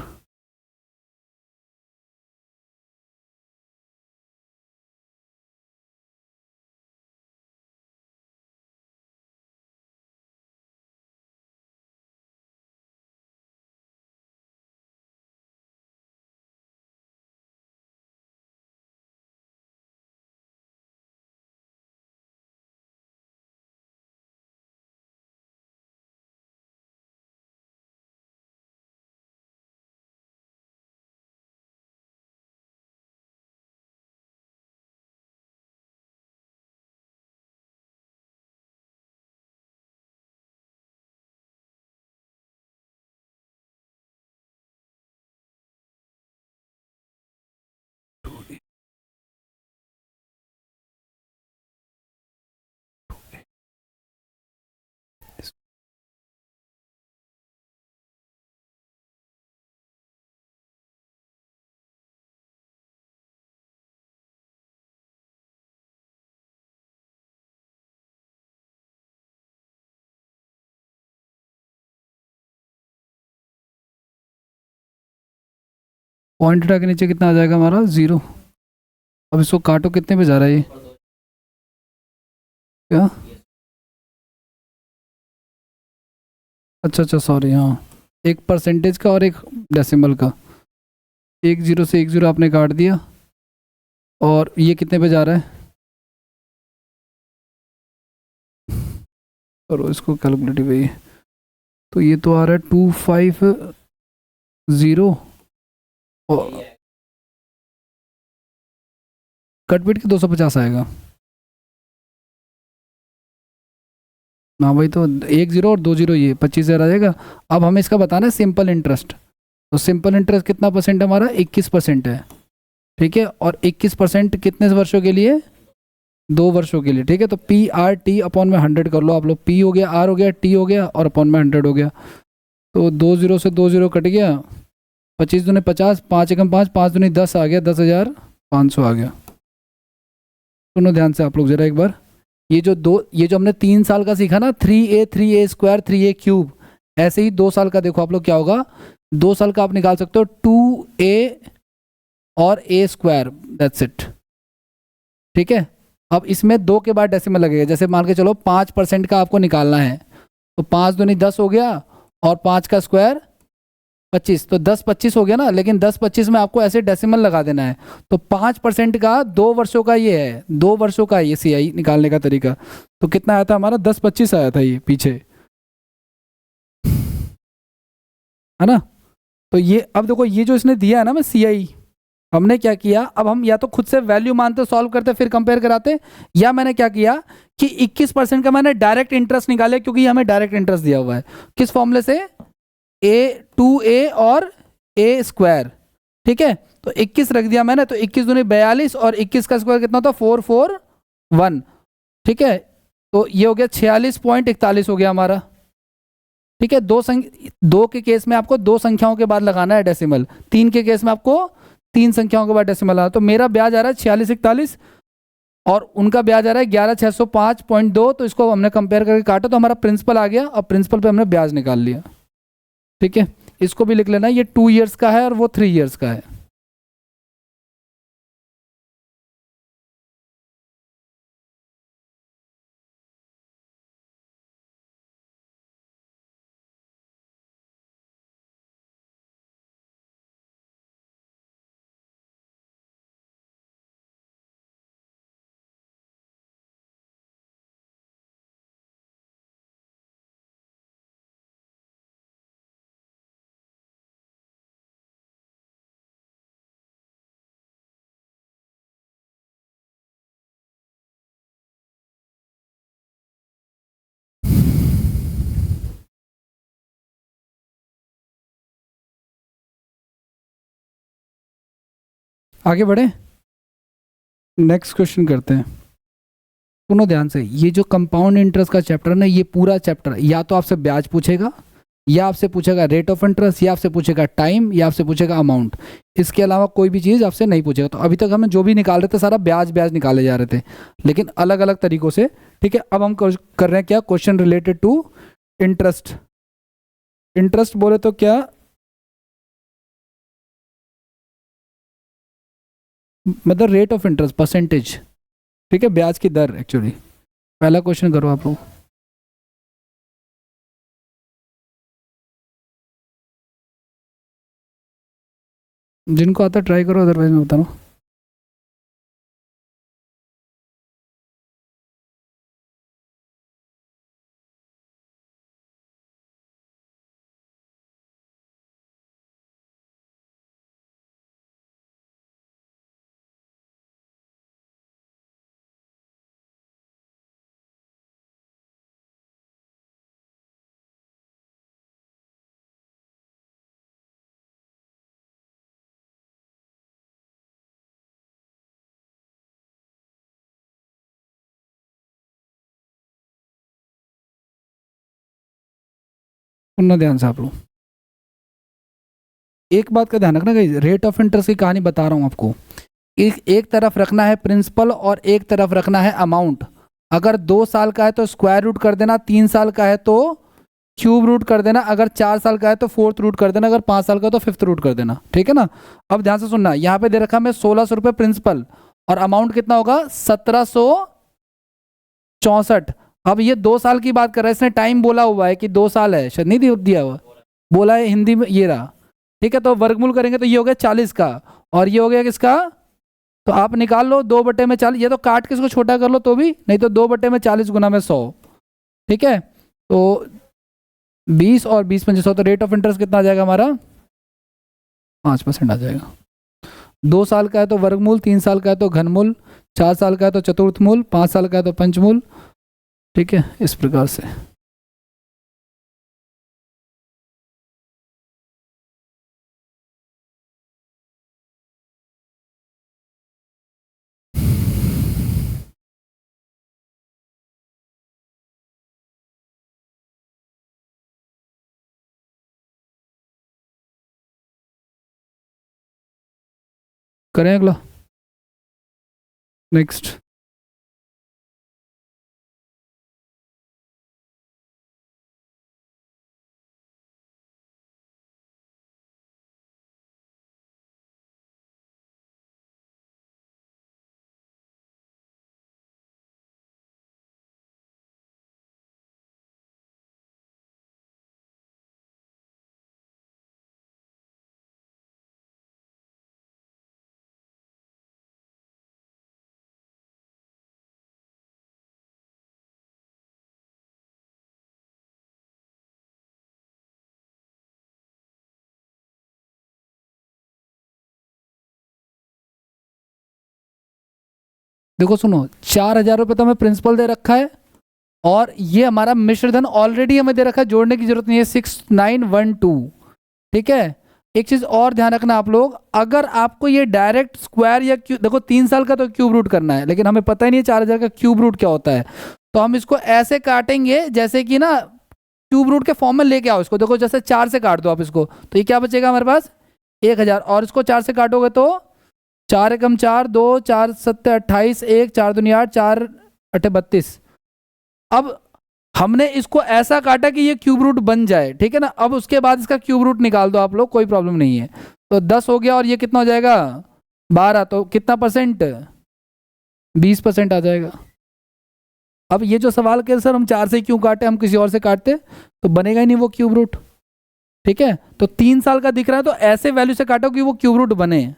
Speaker 1: पॉइंट हटा के नीचे कितना आ जाएगा हमारा 0। अब इसको काटो, कितने पे जा रहा है ये? क्या? अच्छा अच्छा सॉरी, हाँ, एक परसेंटेज का और एक डेसिमल का। एक जीरो से एक जीरो आपने काट दिया, और ये कितने पे जा रहा है? और इसको कैलकुलेटिव है ये, तो ये तो आ रहा है 250, और कटपिट के 250 आएगा। हाँ वही तो, एक जीरो और 2 जीरो, ये 25,000 आ जाएगा। अब हमें इसका बताना है सिंपल इंटरेस्ट। तो सिंपल इंटरेस्ट कितना परसेंट है हमारा? 21% है। ठीक है, और 21% कितने वर्षों के लिए? 2 वर्षों के लिए। ठीक है, तो पी आर टी अपॉन में 100 कर लो आप लोग। पी हो गया, आर हो गया, टी हो गया, और अपॉन में 100 हो गया। तो 2 जीरो से 2 जीरो कट गया, 25 दूनी 50, 5 एकम 5, 5 दूनी 10 आ गया, 10,500 आ गया। सुनो ध्यान से आप लोग जरा एक बार, ये जो हमने 3 साल का सीखा ना, 3a स्क्वायर 3a क्यूब, ऐसे ही 2 साल का देखो आप लोग क्या होगा। 2 साल का आप निकाल सकते हो 2a और a स्क्वायर, दैट्स इट। ठीक है, अब इसमें 2 के बाद डेसिमल लगेगा। जैसे मान के चलो 5% का आपको निकालना है, तो 5 दूनी 10 हो गया, और 5 का स्क्वायर 25, तो 10 25 हो गया ना। लेकिन 10 25 में आपको ऐसे डेसिमल लगा देना है। तो 5% का 2 वर्षों का ये है, 2 वर्षों का ये CI निकालने का तरीका। तो कितना आया था हमारा? 10 25 आया था ये पीछे, है ना। तो ये अब देखो, ये जो इसने दिया है ना मैं CI, हमने क्या किया, अब हम या तो खुद से वैल्यू मानते सॉल्व करते फिर कंपेयर कराते, या मैंने क्या किया कि 21% का मैंने डायरेक्ट इंटरेस्ट निकाले, क्योंकि हमें डायरेक्ट इंटरेस्ट दिया हुआ है। किस फॉर्मूले से? 2a और a स्क्वायर। ठीक है, तो 21 रख दिया मैंने, तो 21 दूनी 42, और 21 का स्क्वायर कितना होता? 441। ठीक है, तो ये हो गया 46.41 हो गया हमारा। ठीक है, दो के केस में आपको 2 संख्याओं के बाद लगाना है डेसिमल, 3 के केस में आपको 3 संख्याओं के बाद डेसिमल आना। तो मेरा ब्याज आ रहा है 4641, और उनका ब्याज आ रहा है 11,605.2। तो इसको हमने कंपेयर करके काटा, तो हमारा प्रिंसिपल आ गया, और प्रिंसिपल पे हमने ब्याज निकाल लिया। ठीक है, इसको भी लिख लेना, ये 2 ईयर्स का है और वो 3 ईयर्स का है। आगे बढ़े, नेक्स्ट क्वेश्चन करते हैं। सुनो ध्यान से, ये जो कंपाउंड इंटरेस्ट का चैप्टर है ना, ये पूरा चैप्टर या तो आपसे ब्याज पूछेगा, या आपसे पूछेगा रेट ऑफ इंटरेस्ट, या आपसे पूछेगा टाइम, या आपसे पूछेगा अमाउंट। इसके अलावा कोई भी चीज़ आपसे नहीं पूछेगा। तो अभी तक हमें जो भी निकाल रहे थे सारा ब्याज ब्याज निकाले जा रहे थे, लेकिन अलग अलग तरीकों से। ठीक है, अब हम कर रहे हैं क्या? Question related to interest. Interest बोले तो क्या? मतलब रेट ऑफ इंटरेस्ट, परसेंटेज। ठीक है, ब्याज की दर एक्चुअली। पहला क्वेश्चन करो आप लोग। जिनको आता ट्राई करो, अदरवाइज मैं बता रहा हूँ। सुनना ध्यान से आप लोग, एक बात का ध्यान रखना गाइस, रेट ऑफ इंटरेस्ट की कहानी बता रहा हूँ आपको। एक तरफ रखना है प्रिंसिपल, और एक तरफ रखना है अमाउंट। अगर 2 साल का है तो स्क्वायर रूट कर देना, 3 साल का है तो क्यूब रूट कर देना, अगर 4 साल का है तो 4th रूट कर देना, अगर 5 साल का है तो 5th रूट कर देना, ठीक है ना। अब ध्यान से सुनना, यहाँ पे दे रखा मैं 1600 रुपये प्रिंसिपल और अमाउंट कितना होगा 1764। अब ये 2 साल की बात कर रहा है, इसने टाइम बोला हुआ है कि 2 साल है, शायद नहीं दिया हुआ, बोला है हिंदी में, ये रहा, ठीक है। तो वर्गमूल करेंगे तो ये हो गया 40 का और ये हो गया किसका, तो आप निकाल लो 2/40, ये तो काट के इसको छोटा कर लो तो भी, नहीं तो 2/40 गुना में 100, ठीक है। तो 20 और 20 पंजे 100, तो रेट ऑफ इंटरेस्ट कितना आ जाएगा हमारा 5% आ जाएगा। 2 साल का है तो वर्गमूल, 3 साल का है तो घनमूल, 4 साल का है तो चतुर्थ मूल, 5 साल का है तो पंचमूल, ठीक है, इस प्रकार से। करें अगला, नेक्स्ट। देखो सुनो, 4000 रुपये तो हमें प्रिंसिपल दे रखा है और ये हमारा मिश्र धन ऑलरेडी हमें दे रखा है, जोड़ने की जरूरत नहीं है, 6912, ठीक है। एक चीज और ध्यान रखना आप लोग, अगर आपको ये डायरेक्ट स्क्वायर या क्यूब, देखो 3 साल का तो क्यूब रूट करना है, लेकिन हमें पता ही नहीं है 4000 का क्यूब रूट क्या होता है, तो हम इसको ऐसे काटेंगे जैसे कि ना क्यूब रूट के फॉर्म में लेके आओ इसको। देखो जैसे 4 से काट दो आप इसको, तो ये क्या बचेगा हमारे पास 1000, और इसको 4 से काटोगे तो 4 एकम 4, 2 4 7 28, 1 4 दूनी 8, 4 8 32। अब हमने इसको ऐसा काटा कि ये क्यूब रूट बन जाए, ठीक है ना। अब उसके बाद इसका क्यूब रूट निकाल दो आप लोग, कोई प्रॉब्लम नहीं है। तो 10 हो गया और ये कितना हो जाएगा 12, तो कितना परसेंट 20% आ जाएगा। अब ये जो सवाल के सर हम 4 से क्यों काटे, हम किसी और से काटते तो बनेगा ही नहीं वो क्यूब रूट, ठीक है। तो 3 साल का दिख रहा है तो ऐसे वैल्यू से काटो कि वो क्यूब रूट बने,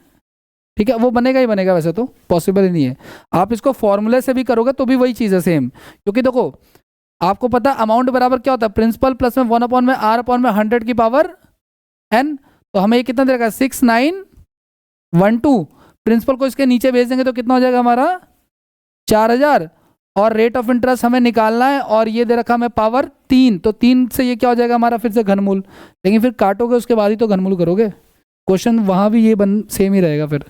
Speaker 1: ठीक है। वो बनेगा ही बनेगा, वैसे तो पॉसिबल ही नहीं है। आप इसको फॉर्मूले से भी करोगे तो भी वही चीज़ है सेम, क्योंकि देखो आपको पता अमाउंट बराबर क्या होता है, प्रिंसिपल प्लस में 1 में r अपॉन में 100 की पावर n। तो हमें ये कितना दे रखा है 6912, प्रिंसिपल को इसके नीचे भेज देंगे तो कितना हो जाएगा हमारा 4000, और रेट ऑफ इंटरेस्ट हमें निकालना है और ये दे रखा हमें पावर 3, तो 3 से ये क्या हो जाएगा हमारा फिर से घनमूल, लेकिन फिर काटोगे उसके बाद ही तो घनमूल करोगे, क्वेश्चन वहां भी ये सेम ही रहेगा फिर।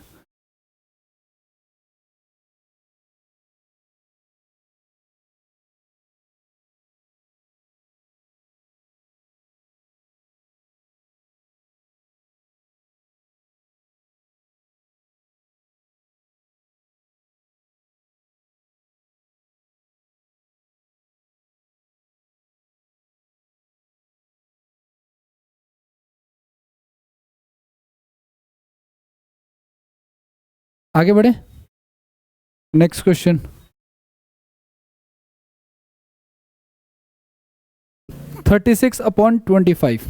Speaker 1: आगे बढ़े, नेक्स्ट क्वेश्चन। 36/25।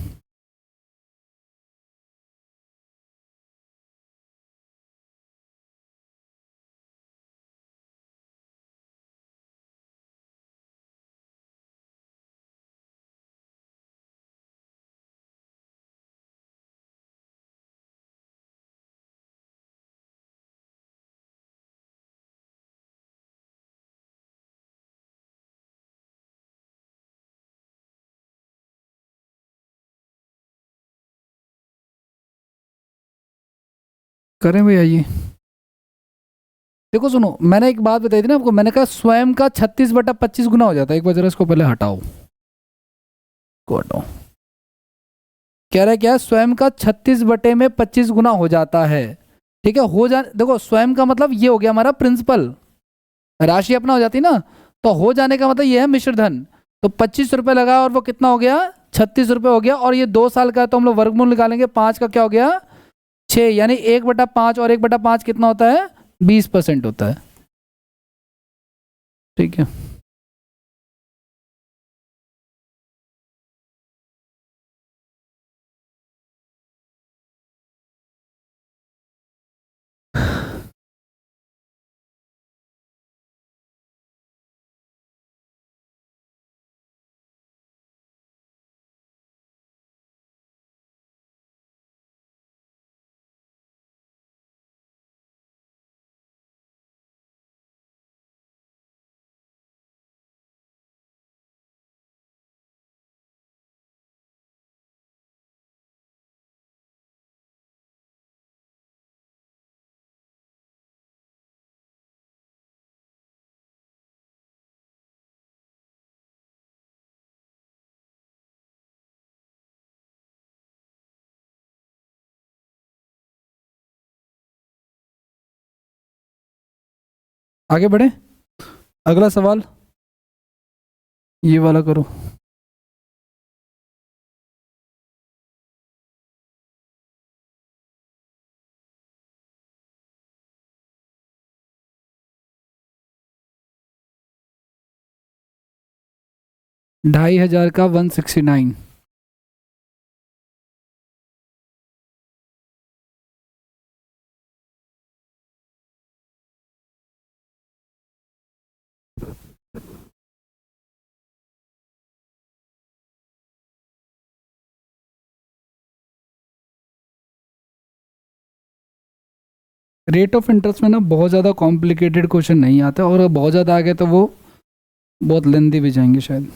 Speaker 1: करें भैया ये, देखो सुनो, मैंने एक बात बताई थी ना आपको, मैंने कहा स्वयं का 36/25 गुना हो जाता है। एक बार जरा इसको पहले हटाओ, को हटाओ, कह रहा है क्या, स्वयं का 36/25 गुना हो जाता है, ठीक है। हो जा, देखो स्वयं का मतलब ये हो गया हमारा प्रिंसिपल, राशि अपना हो जाती ना, तो हो जाने का मतलब ये है मिश्र धन। तो 25 रुपये लगा और वो कितना हो गया ₹36 हो गया, और ये 2 साल का है तो हम लोग वर्गमूल निकालेंगे, 5 का क्या हो गया 6, यानी 1/5 और 1/5 कितना होता है 20% होता है। ठीक है, आगे बढ़े, अगला सवाल ये वाला करो। $2,500 का 169। रेट ऑफ इंटरेस्ट में ना बहुत ज़्यादा कॉम्प्लिकेटेड क्वेश्चन नहीं आता, और बहुत ज़्यादा आ गए तो वो बहुत लेंदी भी जाएंगे शायद।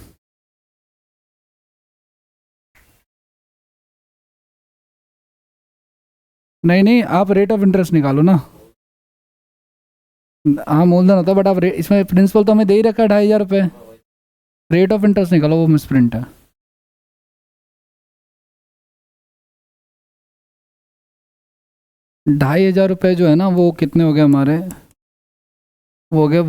Speaker 1: नहीं नहीं, आप रेट ऑफ इंटरेस्ट निकालो ना। हाँ मूलधन होता है, बट आप इसमें प्रिंसिपल तो हमें दे ही रखा है ₹2,500। रेट ऑफ इंटरेस्ट निकालो, वो मिसप्रिंट है। ₹2,500 जो है ना वो कितने हो गए हमारे, वो हो गए,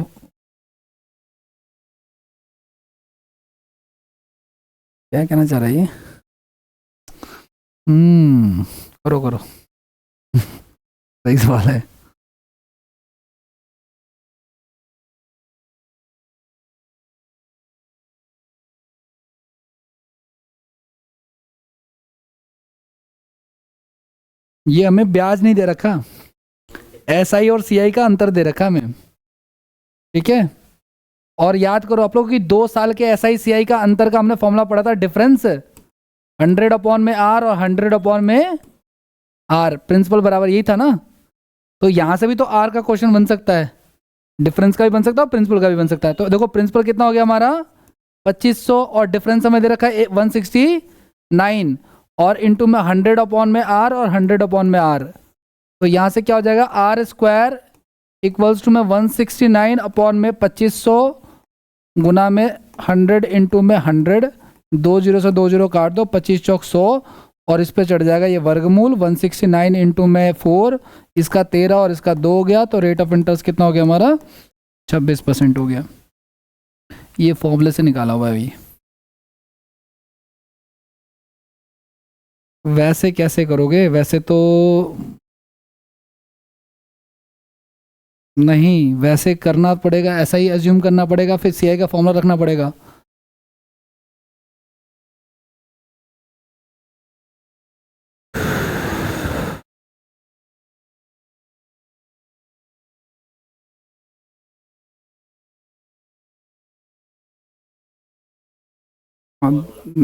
Speaker 1: क्या कहना चाह रहा है ये, करो करो सही सवाल है। ये हमें ब्याज नहीं दे रखा, SI और CI का अंतर दे रखा हमें, ठीक है। और याद करो आप लोग कि 2 साल के SI CI का अंतर का हमने फॉर्मूला पढ़ा था, डिफरेंस 100/R और 100/R, प्रिंसिपल बराबर यही था ना। तो यहाँ से भी तो R का क्वेश्चन बन सकता है, डिफरेंस का भी बन सकता है और प्रिंसिपल का भी बन सकता है। तो देखो प्रिंसिपल कितना हो गया हमारा 2500, और डिफरेंस हमें दे रखा है 169, और इंटू में 100/R और 100/R। तो यहाँ से क्या हो जाएगा R² इक्वल्स टू में 169/2500 गुना में 100 इंटू में 100, 2 0 से 2 0 काट दो, 25 चौक 100, और इस पे चढ़ जाएगा ये वर्गमूल 169 इंटू में 4, इसका 13 और इसका 2 हो गया। तो रेट ऑफ इंटरेस्ट कितना हो गया हमारा 26% हो गया। ये फॉर्मूले से निकाला हुआ है। वैसे कैसे करोगे, वैसे तो नहीं, वैसे करना पड़ेगा, ऐसा ही अज्यूम करना पड़ेगा, फिर CI का फॉर्मूला रखना पड़ेगा। हाँ,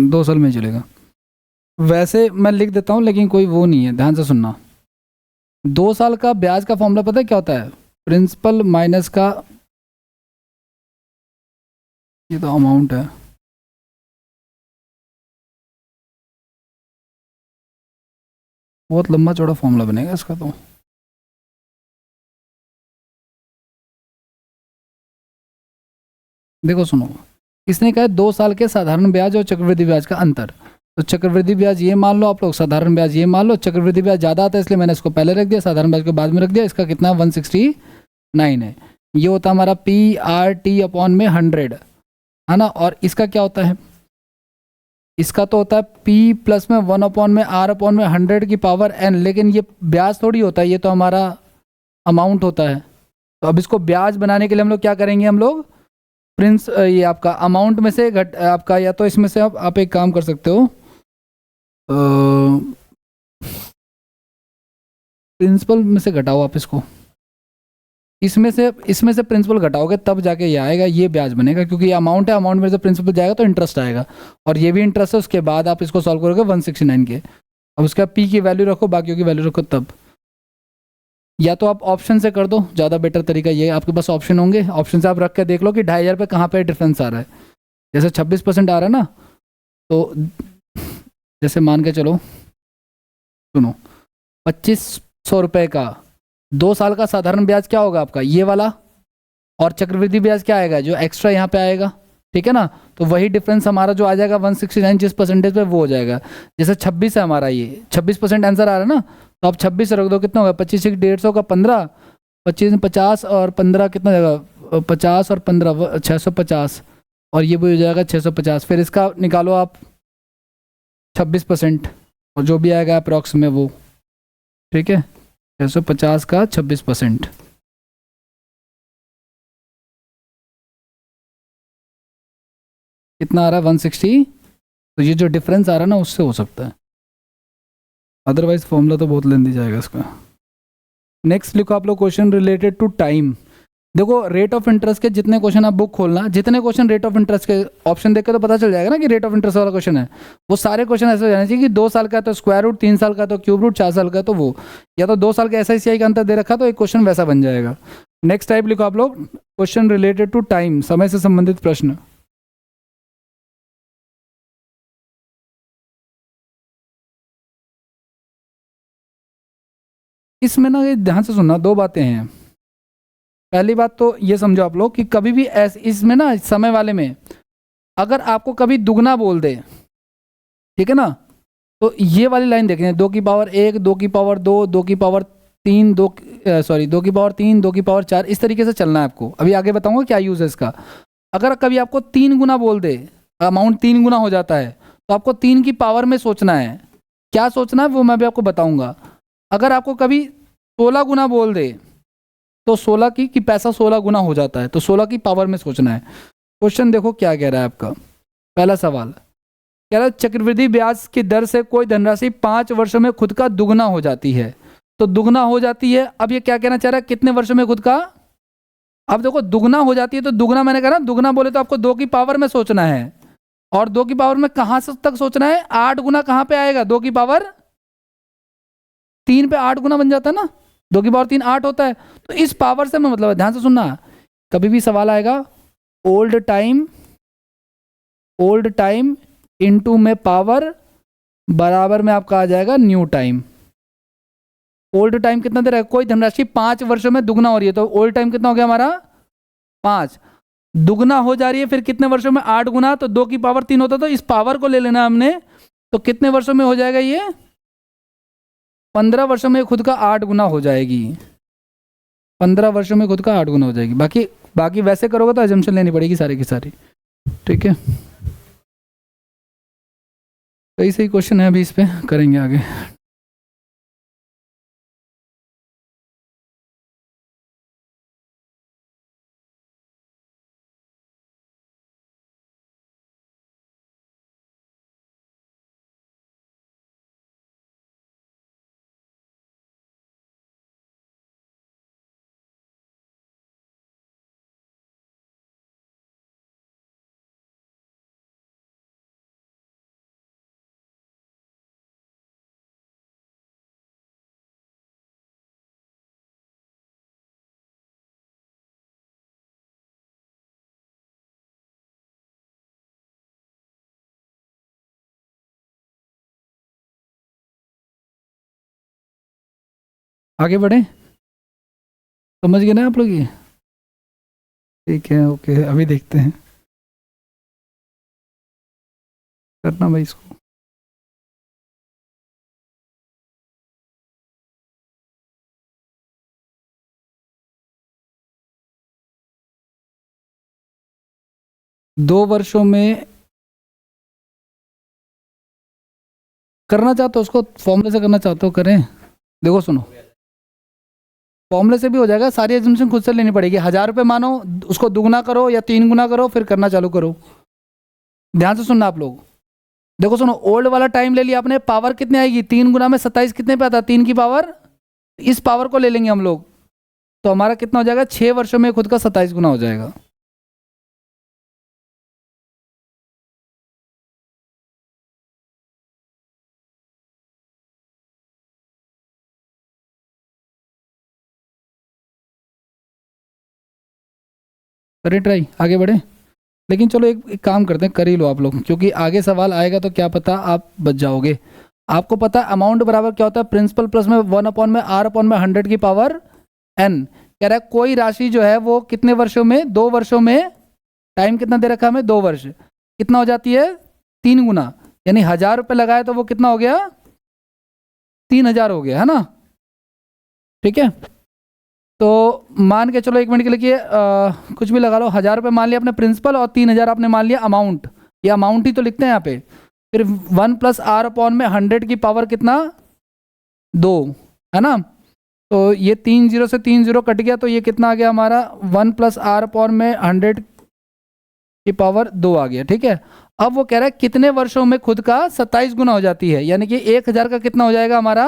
Speaker 1: 2 साल में चलेगा। वैसे मैं लिख देता हूँ, लेकिन कोई वो नहीं है, ध्यान से सुनना। 2 साल का ब्याज का फॉर्मूला पता है क्या होता है, प्रिंसिपल माइनस का, ये तो अमाउंट है, बहुत लंबा चौड़ा फॉर्मूला बनेगा इसका। तो देखो सुनो, इसने कहा 2 साल के साधारण ब्याज और चक्रवृद्धि ब्याज का अंतर। तो चक्रवृद्धि ब्याज ये मान लो आप लोग, साधारण ब्याज ये मान लो। चक्रवृद्धि ब्याज ज़्यादा आता है इसलिए मैंने इसको पहले रख दिया, साधारण ब्याज को बाद में रख दिया। इसका कितना 169 है। ये होता है हमारा PRT/100, है ना। और इसका क्या होता है, इसका तो होता है p प्लस में 1/r/100 की पावर n, लेकिन ये ब्याज थोड़ी होता है, ये तो हमारा अमाउंट होता है। तो अब इसको ब्याज बनाने के लिए हम लोग क्या करेंगे, हम लोग ये आपका अमाउंट में से घट आपका, या तो इसमें से आप एक काम कर सकते हो, प्रिंसिपल में से घटाओ आप इसको, इसमें से प्रिंसिपल घटाओगे तब जाके ये आएगा, ये ब्याज बनेगा, क्योंकि ये अमाउंट है, अमाउंट में से प्रिंसिपल जाएगा तो इंटरेस्ट आएगा, और ये भी इंटरेस्ट है। उसके बाद आप इसको सॉल्व करोगे 169 के, अब उसका पी की वैल्यू रखो, बाकियों की वैल्यू रखो तब। या तो आप ऑप्शन से कर दो, ज़्यादा बेटर तरीका ये, आपके पास ऑप्शन होंगे, ऑप्शन से आप रख के देख लो कि 2500 पे कहाँ पे डिफरेंस आ रहा है। जैसे 26% आ रहा है ना, तो जैसे मान के चलो, सुनो, 2500 रुपये का 2 साल का साधारण ब्याज क्या होगा आपका, ये वाला, और चक्रवृद्धि ब्याज क्या आएगा जो एक्स्ट्रा यहाँ पे आएगा, ठीक है ना। तो वही डिफरेंस हमारा जो आ जाएगा 169 जिस परसेंटेज पे, वो हो जाएगा। जैसे 26 है हमारा, ये 26% आंसर आ रहा है ना, तो आप 26 रख दो, कितना होगा, 25 150 का 15, 25 50 और 15 कितना जाएगा, 50 और 15 650, और ये भी हो जाएगा 650। फिर इसका निकालो आप 26%, और जो भी आएगा अप्रॉक्स में वो, ठीक है, 650 का 26%, कितना आ रहा है 160। तो ये जो डिफरेंस आ रहा है ना, उससे हो सकता है, अदरवाइज फॉर्मूला तो बहुत लेंदी जाएगा इसका। नेक्स्ट लिखो आप लोग क्वेश्चन रिलेटेड टू टाइम। देखो रेट ऑफ इंटरेस्ट के जितने क्वेश्चन आप बुक खोलना, जितने क्वेश्चन रेट ऑफ इंटरेस्ट के ऑप्शन देख के तो पता चल जाएगा ना कि रेट ऑफ इंटरेस्ट वाला क्वेश्चन है, वो सारे क्वेश्चन ऐसे हो जाने चाहिए कि 2 साल का तो स्क्वायर रूट, 3 साल का तो क्यूब रूट, 4 साल का तो वो, या तो 2 साल के SICI का अंतर दे रखा तो एक क्वेश्चन वैसा बन जाएगा। नेक्स्ट टाइप लिखो आप लोग, क्वेश्चन रिलेटेड टू टाइम, समय से संबंधित प्रश्न। इसमें ना ये ध्यान से सुनना, 2 बातें हैं। पहली बात तो ये समझो आप लोग कि कभी भी ऐसे इसमें ना, समय वाले में अगर आपको कभी दुगना बोल दे, ठीक है ना, तो ये वाली लाइन देखनी है, 2 की पावर 1, 2 की पावर 2, 2 की पावर 3, 2 की पावर 3, 2 की पावर 4, इस तरीके से चलना है आपको। अभी आगे बताऊंगा क्या यूज़ है इसका। अगर कभी आपको 3 गुना बोल दे, अमाउंट 3 गुना हो जाता है, तो आपको 3 की पावर में सोचना है। क्या सोचना है वो मैं भी आपको बताऊंगा। अगर आपको कभी 16 गुना बोल दे, तो 16 की पैसा 16 गुना हो जाता है, तो 16 की पावर में सोचना है। क्वेश्चन देखो क्या कह रहा है आपका, पहला सवाल कह रहा है चक्रवृद्धि ब्याज की दर से कोई धनराशि 5 वर्षों में खुद का दुगना हो जाती है। तो दुगना हो जाती है, अब ये क्या कहना चाह रहा है, कितने वर्षों में खुद का। अब देखो दुगना हो जाती है, तो दुगना मैंने कहा ना, दुगना बोले तो आपको 2 की पावर में सोचना है, और 2 की पावर में कहां से तक सोचना है, 8 गुना कहां पे आएगा, 2 की पावर 3 पे 8 गुना बन जाता है ना, 2 की पावर 3 8 होता है। तो इस पावर से मैं मतलब, ध्यान से सुनना, कभी भी सवाल आएगा ओल्ड टाइम इनटू में पावर बराबर में आपका आ जाएगा न्यू टाइम। ओल्ड टाइम कितना दे रहा है, कोई धनराशि 5 वर्षों में दुगना हो रही है, तो ओल्ड टाइम कितना हो गया हमारा 5, दुगना हो जा रही है फिर कितने वर्षों में 8 गुना, तो 2 की पावर 3 होता, तो इस पावर को ले लेना हमने, तो कितने वर्षों में हो जाएगा ये, 15 वर्षों में खुद का 8 गुना हो जाएगी, 15 वर्षों में खुद का 8 गुना हो जाएगी। बाकी बाकी वैसे करोगे तो अजम्पशन लेनी पड़ेगी सारी की सारी, ठीक है। सही सही क्वेश्चन है, अभी इस पे करेंगे आगे। आगे बढ़े, समझ गए ना आप लोग ये, ठीक है, ओके, अभी देखते हैं, करना भाई इसको। दो वर्षों में करना चाहते हो उसको फॉर्मूले से करना चाहते हो करें। देखो सुनो, फॉर्मूले से भी हो जाएगा, सारी एजम्पशन खुद से लेनी पड़ेगी। 1000 रुपये मानो, उसको दुगना करो या 3 गुना करो, फिर करना चालू करो। ध्यान से सुनना आप लोग। देखो सुनो, ओल्ड वाला टाइम ले लिया आपने, पावर कितने आएगी, 3 गुना में 27 कितने पे आता है, 3 की पावर, इस पावर को ले लेंगे हम लोग, तो हमारा कितना हो जाएगा, 6 वर्षों में खुद का 27 गुना हो जाएगा। करें ट्राई, आगे बढ़े। लेकिन चलो एक काम करते हैं, कर ही लो आप लोग, क्योंकि आगे सवाल आएगा तो क्या पता आप बच जाओगे। आपको पता है अमाउंट बराबर क्या होता है, प्रिंसिपल प्लस में 1/r/100 की पावर n। कह रहा है कोई राशि जो है वो कितने वर्षों में, 2 वर्षों में, टाइम कितना दे रखा है हमें, 2 वर्ष, कितना हो जाती है, 3 गुना, यानी 1000 रुपये लगाए तो वो कितना हो गया, 3000 हो गया, है ना। ठीक है, तो मान के चलो 1 मिनट के लिए कुछ भी लगा लो, 1000 रुपये मान लिया आपने प्रिंसिपल और 3000 आपने मान लिया अमाउंट, ये अमाउंट ही तो लिखते हैं यहाँ पे। फिर 1+r/100 की पावर कितना, 2, है ना। तो ये 3 0 से 3 0 कट गया, तो ये कितना आ गया हमारा, 1+r/100 की पावर 2 आ गया। ठीक है, अब वो कह रहा है कितने वर्षों में खुद का 27 गुना हो जाती है, यानी कि 1000 का कितना हो जाएगा हमारा,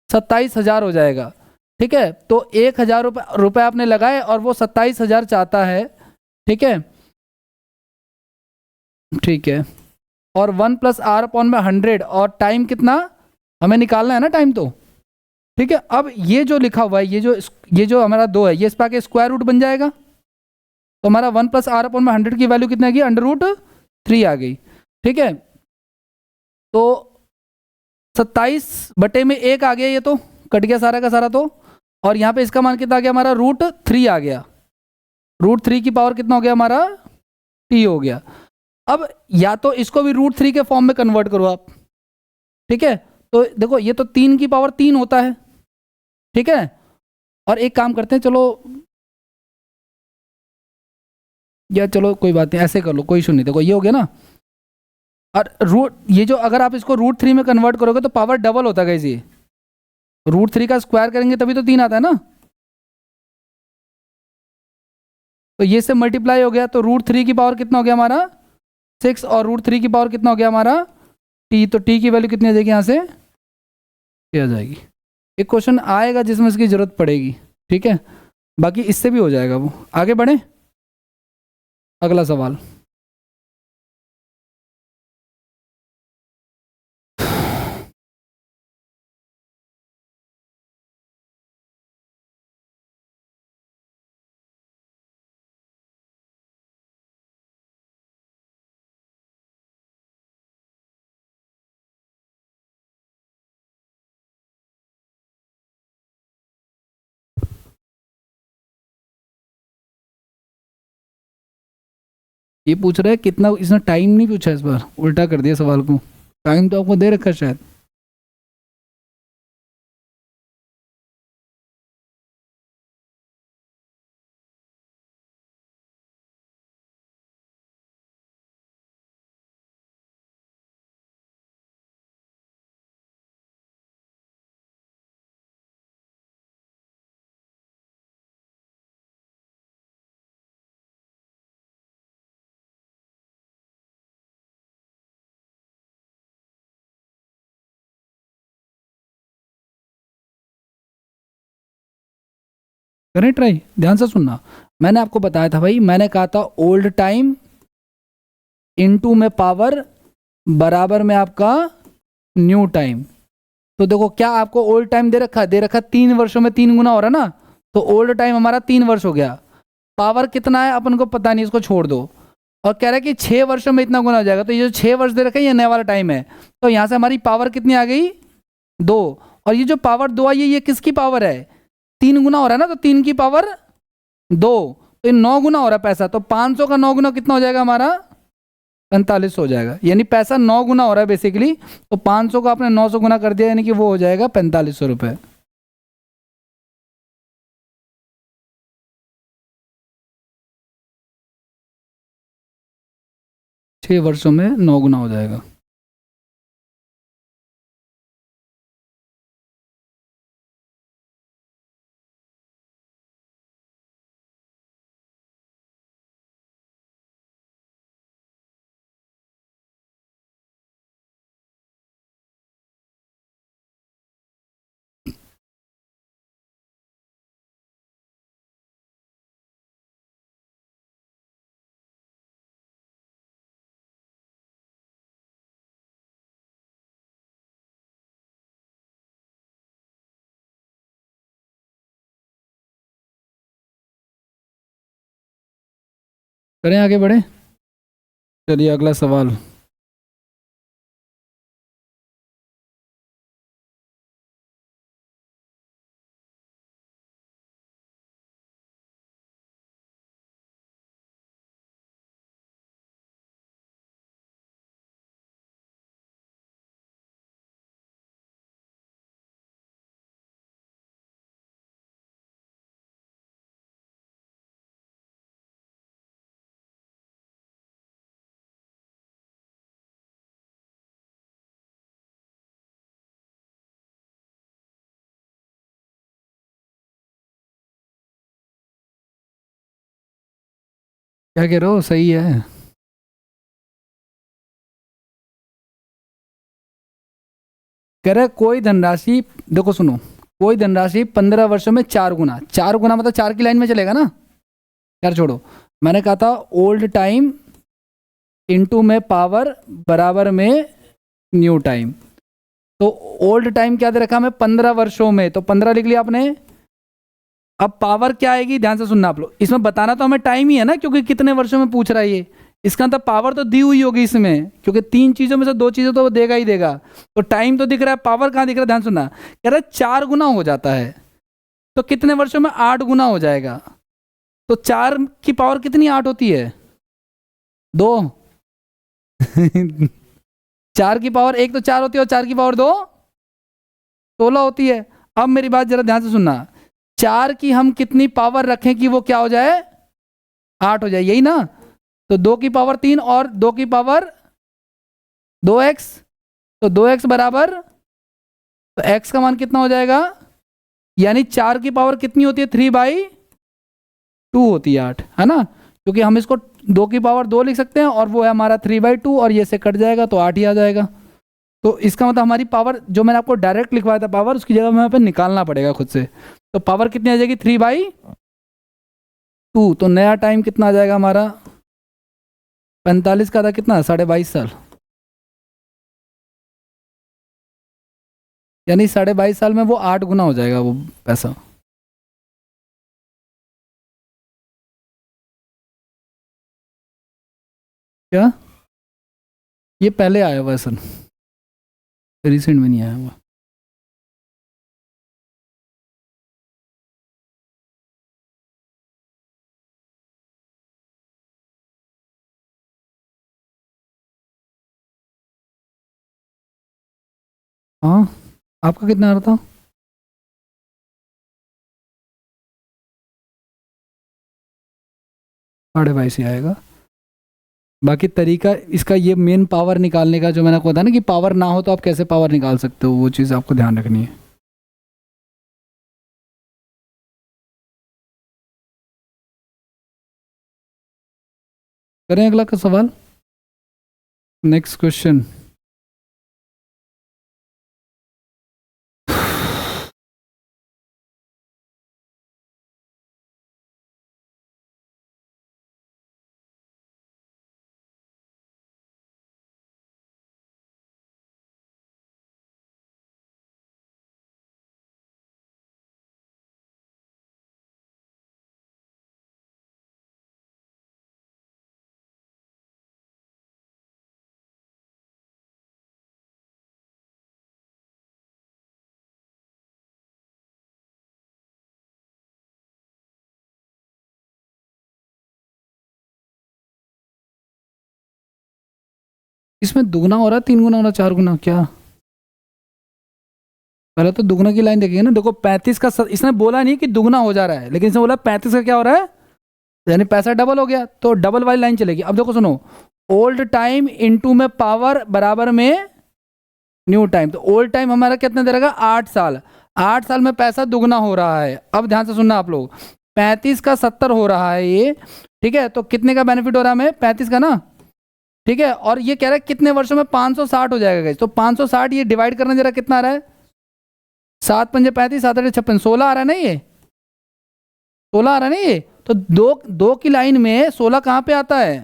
Speaker 1: 27,000 हो जाएगा। ठीक है, तो 1000 रुपये आपने लगाए और वो 27,000 चाहता है। ठीक है, ठीक है, और 1+r/100 और टाइम कितना हमें निकालना है ना, टाइम तो। ठीक है, अब ये जो लिखा हुआ है, ये जो हमारा 2 है, ये इस पर स्क्वायर रूट बन जाएगा, तो हमारा 1+r/100 की वैल्यू कितनी आ गई, √3 आ गई। ठीक है, तो 27/1 आ गया, ये तो कट गया सारा का सारा, तो और यहाँ पे इसका मान कितना आ गया हमारा, √3 आ गया, √3 की पावर कितना हो गया हमारा, t हो गया। अब या तो इसको भी √3 के फॉर्म में कन्वर्ट करो आप। ठीक है, तो देखो ये तो 3 की पावर 3 होता है। ठीक है, और एक काम करते हैं, चलो या चलो कोई बात नहीं, ऐसे कर लो, कोई इशू नहीं। देखो ये हो गया ना, और ये जो अगर आप इसको √3 में कन्वर्ट करोगे तो पावर डबल होता है ये, √3 का स्क्वायर करेंगे तभी तो 3 आता है ना। तो ये से मल्टीप्लाई हो गया, तो √3 की पावर कितना हो गया हमारा, 6, और √3 की पावर कितना हो गया हमारा, t। तो t की वैल्यू कितनी आ जाएगी यहाँ से, आ जाएगी। एक क्वेश्चन आएगा जिसमें इसकी जरूरत पड़ेगी। ठीक है, बाकी इससे भी हो जाएगा वो। आगे बढ़े, अगला सवाल। ये पूछ रहा है कितना, इसने टाइम नहीं पूछा, इस बार उल्टा कर दिया सवाल को, टाइम तो आपको दे रखा है शायद। करें ट्राई, ध्यान से सुनना। मैंने आपको बताया था भाई, मैंने कहा था ओल्ड टाइम इनटू में पावर बराबर में आपका न्यू टाइम। तो देखो क्या आपको ओल्ड टाइम दे रखा है, 3 वर्षों में 3 गुना हो रहा है ना, तो ओल्ड टाइम हमारा 3 वर्ष हो गया। पावर कितना है अपन को पता नहीं, इसको छोड़ दो। और कह रहा है कि 6 वर्षों में इतना गुना हो जाएगा, तो ये जो 6 वर्ष दे रखा है ये नया वाला टाइम है, तो यहाँ से हमारी पावर कितनी आ गई, 2। और ये जो पावर 2 आई है ये किसकी पावर है, 3 गुना हो रहा है ना, तो 3 की पावर 2, तो ये 9 गुना हो रहा है पैसा। तो 500 का 9 गुना कितना हो जाएगा हमारा, 45 हो जाएगा, यानी पैसा 9 गुना हो रहा है बेसिकली। तो 500 का आपने 900 गुना कर दिया, यानी कि वो हो जाएगा 4500 रुपये। 6 वर्षों में 9 गुना हो जाएगा। करें आगे बढ़े। चलिए अगला सवाल। क्या कह रहे हो, सही है। कह रहे कोई धनराशि, देखो सुनो, कोई धनराशि 15 वर्षों में 4 गुना, 4 गुना मतलब 4 की लाइन में चलेगा ना। यार छोड़ो, मैंने कहा था ओल्ड टाइम इनटू में पावर बराबर में न्यू टाइम। तो ओल्ड टाइम क्या दे रखा हमें 15 वर्षों में, तो 15 लिख लिया आपने। अब पावर क्या आएगी, ध्यान से सुनना आप लोग, इसमें बताना तो हमें टाइम ही है ना, क्योंकि कितने वर्षों में पूछ रहा है ये। इसका मतलब पावर तो दी हुई होगी इसमें, क्योंकि 3 चीजों में से 2 चीजें तो वो देगा ही देगा। तो टाइम तो दिख रहा है, पावर कहाँ दिख रहा है, ध्यान सुनना। कह रहा है 4 गुना हो जाता है, तो कितने वर्षों में 8 गुना हो जाएगा। तो 4 की पावर कितनी 8 होती है, 2। 4 की पावर 1 तो 4 होती है, और 4 की पावर 2 16 होती है। अब मेरी बात जरा ध्यान से सुनना, 4 की हम कितनी पावर रखें कि वो क्या हो जाए, 8 हो जाए, यही ना। तो 2 की पावर 3 और 2 की पावर 2x, तो 2x बराबर, तो x का मान कितना हो जाएगा, यानी 4 की पावर कितनी होती है, 3/2 होती है, 8 है ना। क्योंकि हम इसको 2 की पावर 2 लिख सकते हैं, और वो है हमारा 3/2, और ये से कट जाएगा तो 8 ही आ जाएगा। तो इसका मतलब हमारी पावर, जो मैंने आपको डायरेक्ट लिखवाया था पावर, उसकी जगह हमें पे निकालना पड़ेगा खुद से। तो पावर कितनी आ जाएगी, 3/2। तो नया टाइम कितना आ जाएगा हमारा, 45 का था कितना, 22.5 साल। यानी 22.5 साल में वो 8 गुना हो जाएगा वो पैसा। क्या, ये पहले आया हुआ है सर, रिसेंट में नहीं आया हुआ। हाँ, आपका कितना आ रहा था, 22.5 ही आएगा। बाकी तरीका इसका, ये मेन पावर निकालने का जो मैंने आपको बताया ना, कि पावर ना हो तो आप कैसे पावर निकाल सकते हो, वो चीज़ आपको ध्यान रखनी है। करें अगला का सवाल, नेक्स्ट क्वेश्चन। इसमें दुगना हो रहा है, 3 गुना हो रहा है, 4 गुना, क्या। पहले तो दुगना की लाइन देखेंगे ना। देखो 35 का इसने बोला नहीं कि दुगना हो जा रहा है, लेकिन इसने बोला 35 का क्या हो रहा है, यानी पैसा डबल हो गया, तो डबल वाली लाइन चलेगी। अब देखो सुनो, ओल्ड टाइम इनटू में पावर बराबर में न्यू टाइम। तो ओल्ड टाइम हमारा कितना दे रहेगा, 8 साल। 8 साल में पैसा दुगना हो रहा है। अब ध्यान से सुनना आप लोग, 35 का 70 हो रहा है ये, ठीक है। तो कितने का बेनिफिट हो रहा है हमें, 35 का ना, ठीक है। और ये कह रहा है कितने वर्षों में, 560 हो जाएगा guys। तो 560 ये डिवाइड करना जरा, कितना आ रहा है, 7×5 = 35, 7×8 = 56, 16 आ रहा है ना ये, 16 आ रहा है ना ये। तो दो दो की लाइन में 16 कहाँ पे आता है,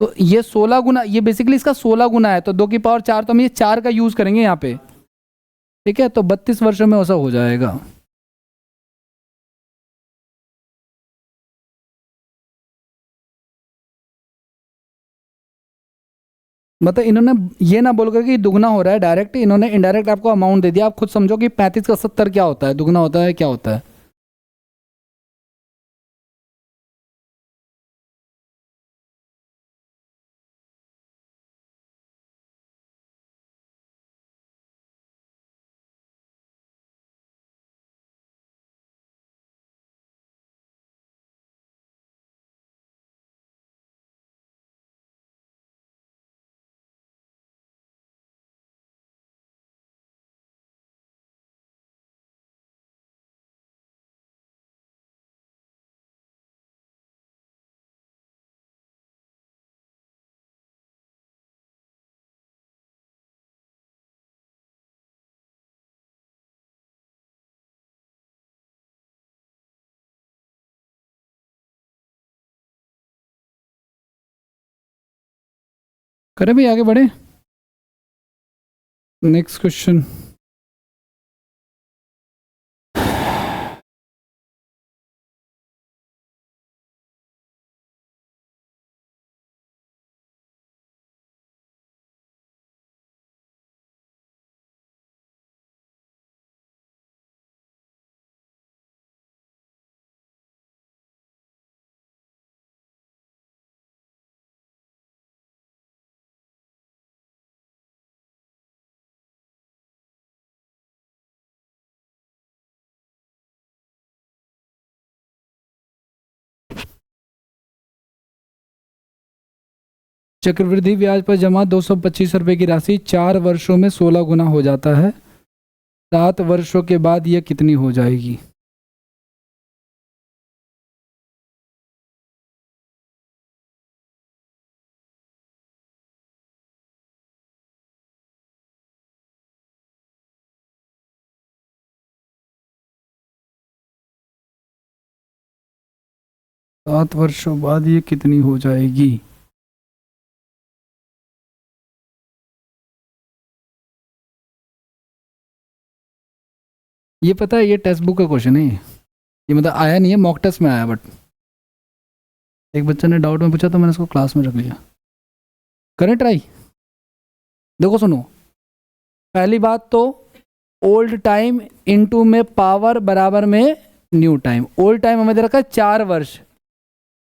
Speaker 1: तो ये 16 गुना, ये बेसिकली इसका 16 गुना है। तो 2 की पावर 4, तो हम ये 4 का यूज करेंगे यहाँ पे, ठीक है। तो 32 वर्षों में ऐसा हो जाएगा। मतलब इन्होंने ये ना बोलकर कि दुगना हो रहा है डायरेक्ट, इन्होंने इनडायरेक्ट आपको अमाउंट दे दिया। आप खुद समझो कि 35 का 70 क्या होता है, दुगना होता है क्या होता है। करें भी, आगे बढ़े। Next question. चक्रवृद्धि ब्याज पर जमा 225 रुपये की राशि 4 वर्षों में 16 गुना हो जाता है, 7 वर्षों के बाद यह कितनी हो जाएगी। सात वर्षों बाद ये कितनी हो जाएगी। ये पता है, ये टेक्स्ट बुक का क्वेश्चन है ये मतलब आया नहीं है, मॉक टेस्ट में आया, बट एक बच्चे ने डाउट में पूछा तो मैंने उसको क्लास में रख लिया। करें ट्राई। देखो सुनो, पहली बात तो ओल्ड टाइम इनटू में पावर बराबर में न्यू टाइम। ओल्ड टाइम हमें दे रखा है 4 वर्ष,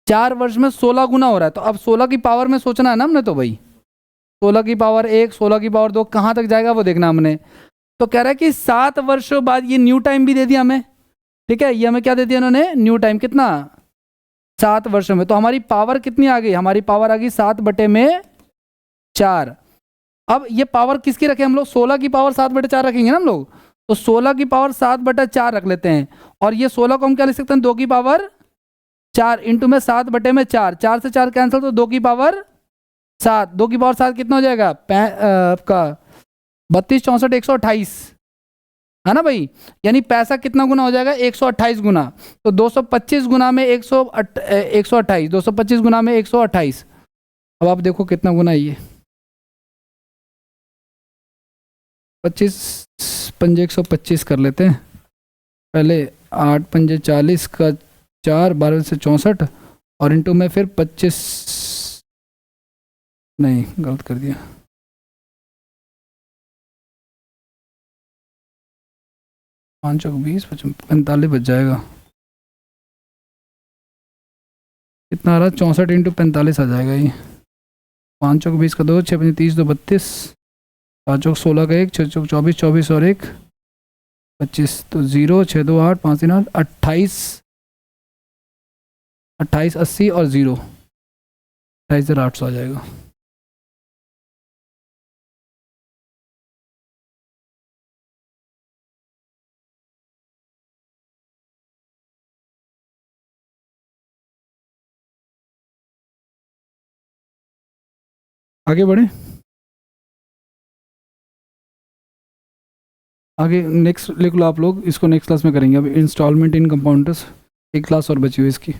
Speaker 1: 4 वर्ष में 16 गुना हो रहा है, तो अब 16 की पावर में सोचना है ना हमने, तो भाई 16 की पावर 1, 16 की पावर 2 कहाँ तक जाएगा वो देखना हमने। तो कह रहा है कि 7 वर्षों बाद ये न्यू टाइम भी दे दिया हमें, ठीक है। ये हमें क्या दे दिया इन्होंने, न्यू टाइम, कितना 7 वर्षों में। तो हमारी पावर कितनी आ गई, हमारी पावर आ गई 7/4। अब ये पावर किसकी रखें हम लोग, 16 की पावर 7/4 रखेंगे ना हम लोग, तो 16 की पावर 7/4 रख लेते हैं। और ये 16 को हम क्या लिख सकते हैं, 2 की पावर 4 इंटू में 7/4, 4 से 4 कैंसिल, तो 2 की पावर 7, 2 की पावर 7 कितना हो जाएगा, आपका 32, 64, 128, है ना भाई। यानी पैसा कितना गुना हो जाएगा, 128 गुना। तो 225 गुना में 128, 225 गुना में 128। अब आप देखो कितना गुना है ये, 25 पंजे 125 कर लेते हैं पहले, 8 पंजे 40 का 4, 12 से 64, और इंटू में फिर 25, नहीं गलत कर दिया, 5 चौक 20, 45 बच जाएगा। कितना आ रहा है, 64 इंटू 45 आ जाएगा ये। 5 चौक 20 का 2, 6 पंजे 30, 2 32, 5 चौक 16 का 1, 6 चौक 24, 24 और 1 25, तो 0, 6 2 8, 5 3 8, 28, 28 80 और 0, 28,800 आ जाएगा। आगे बढ़े, आगे नेक्स्ट लिख लो आप लोग, इसको नेक्स्ट क्लास में करेंगे। अब इंस्टॉलमेंट इन कंपाउंडर्स एक क्लास और बची हुई इसकी।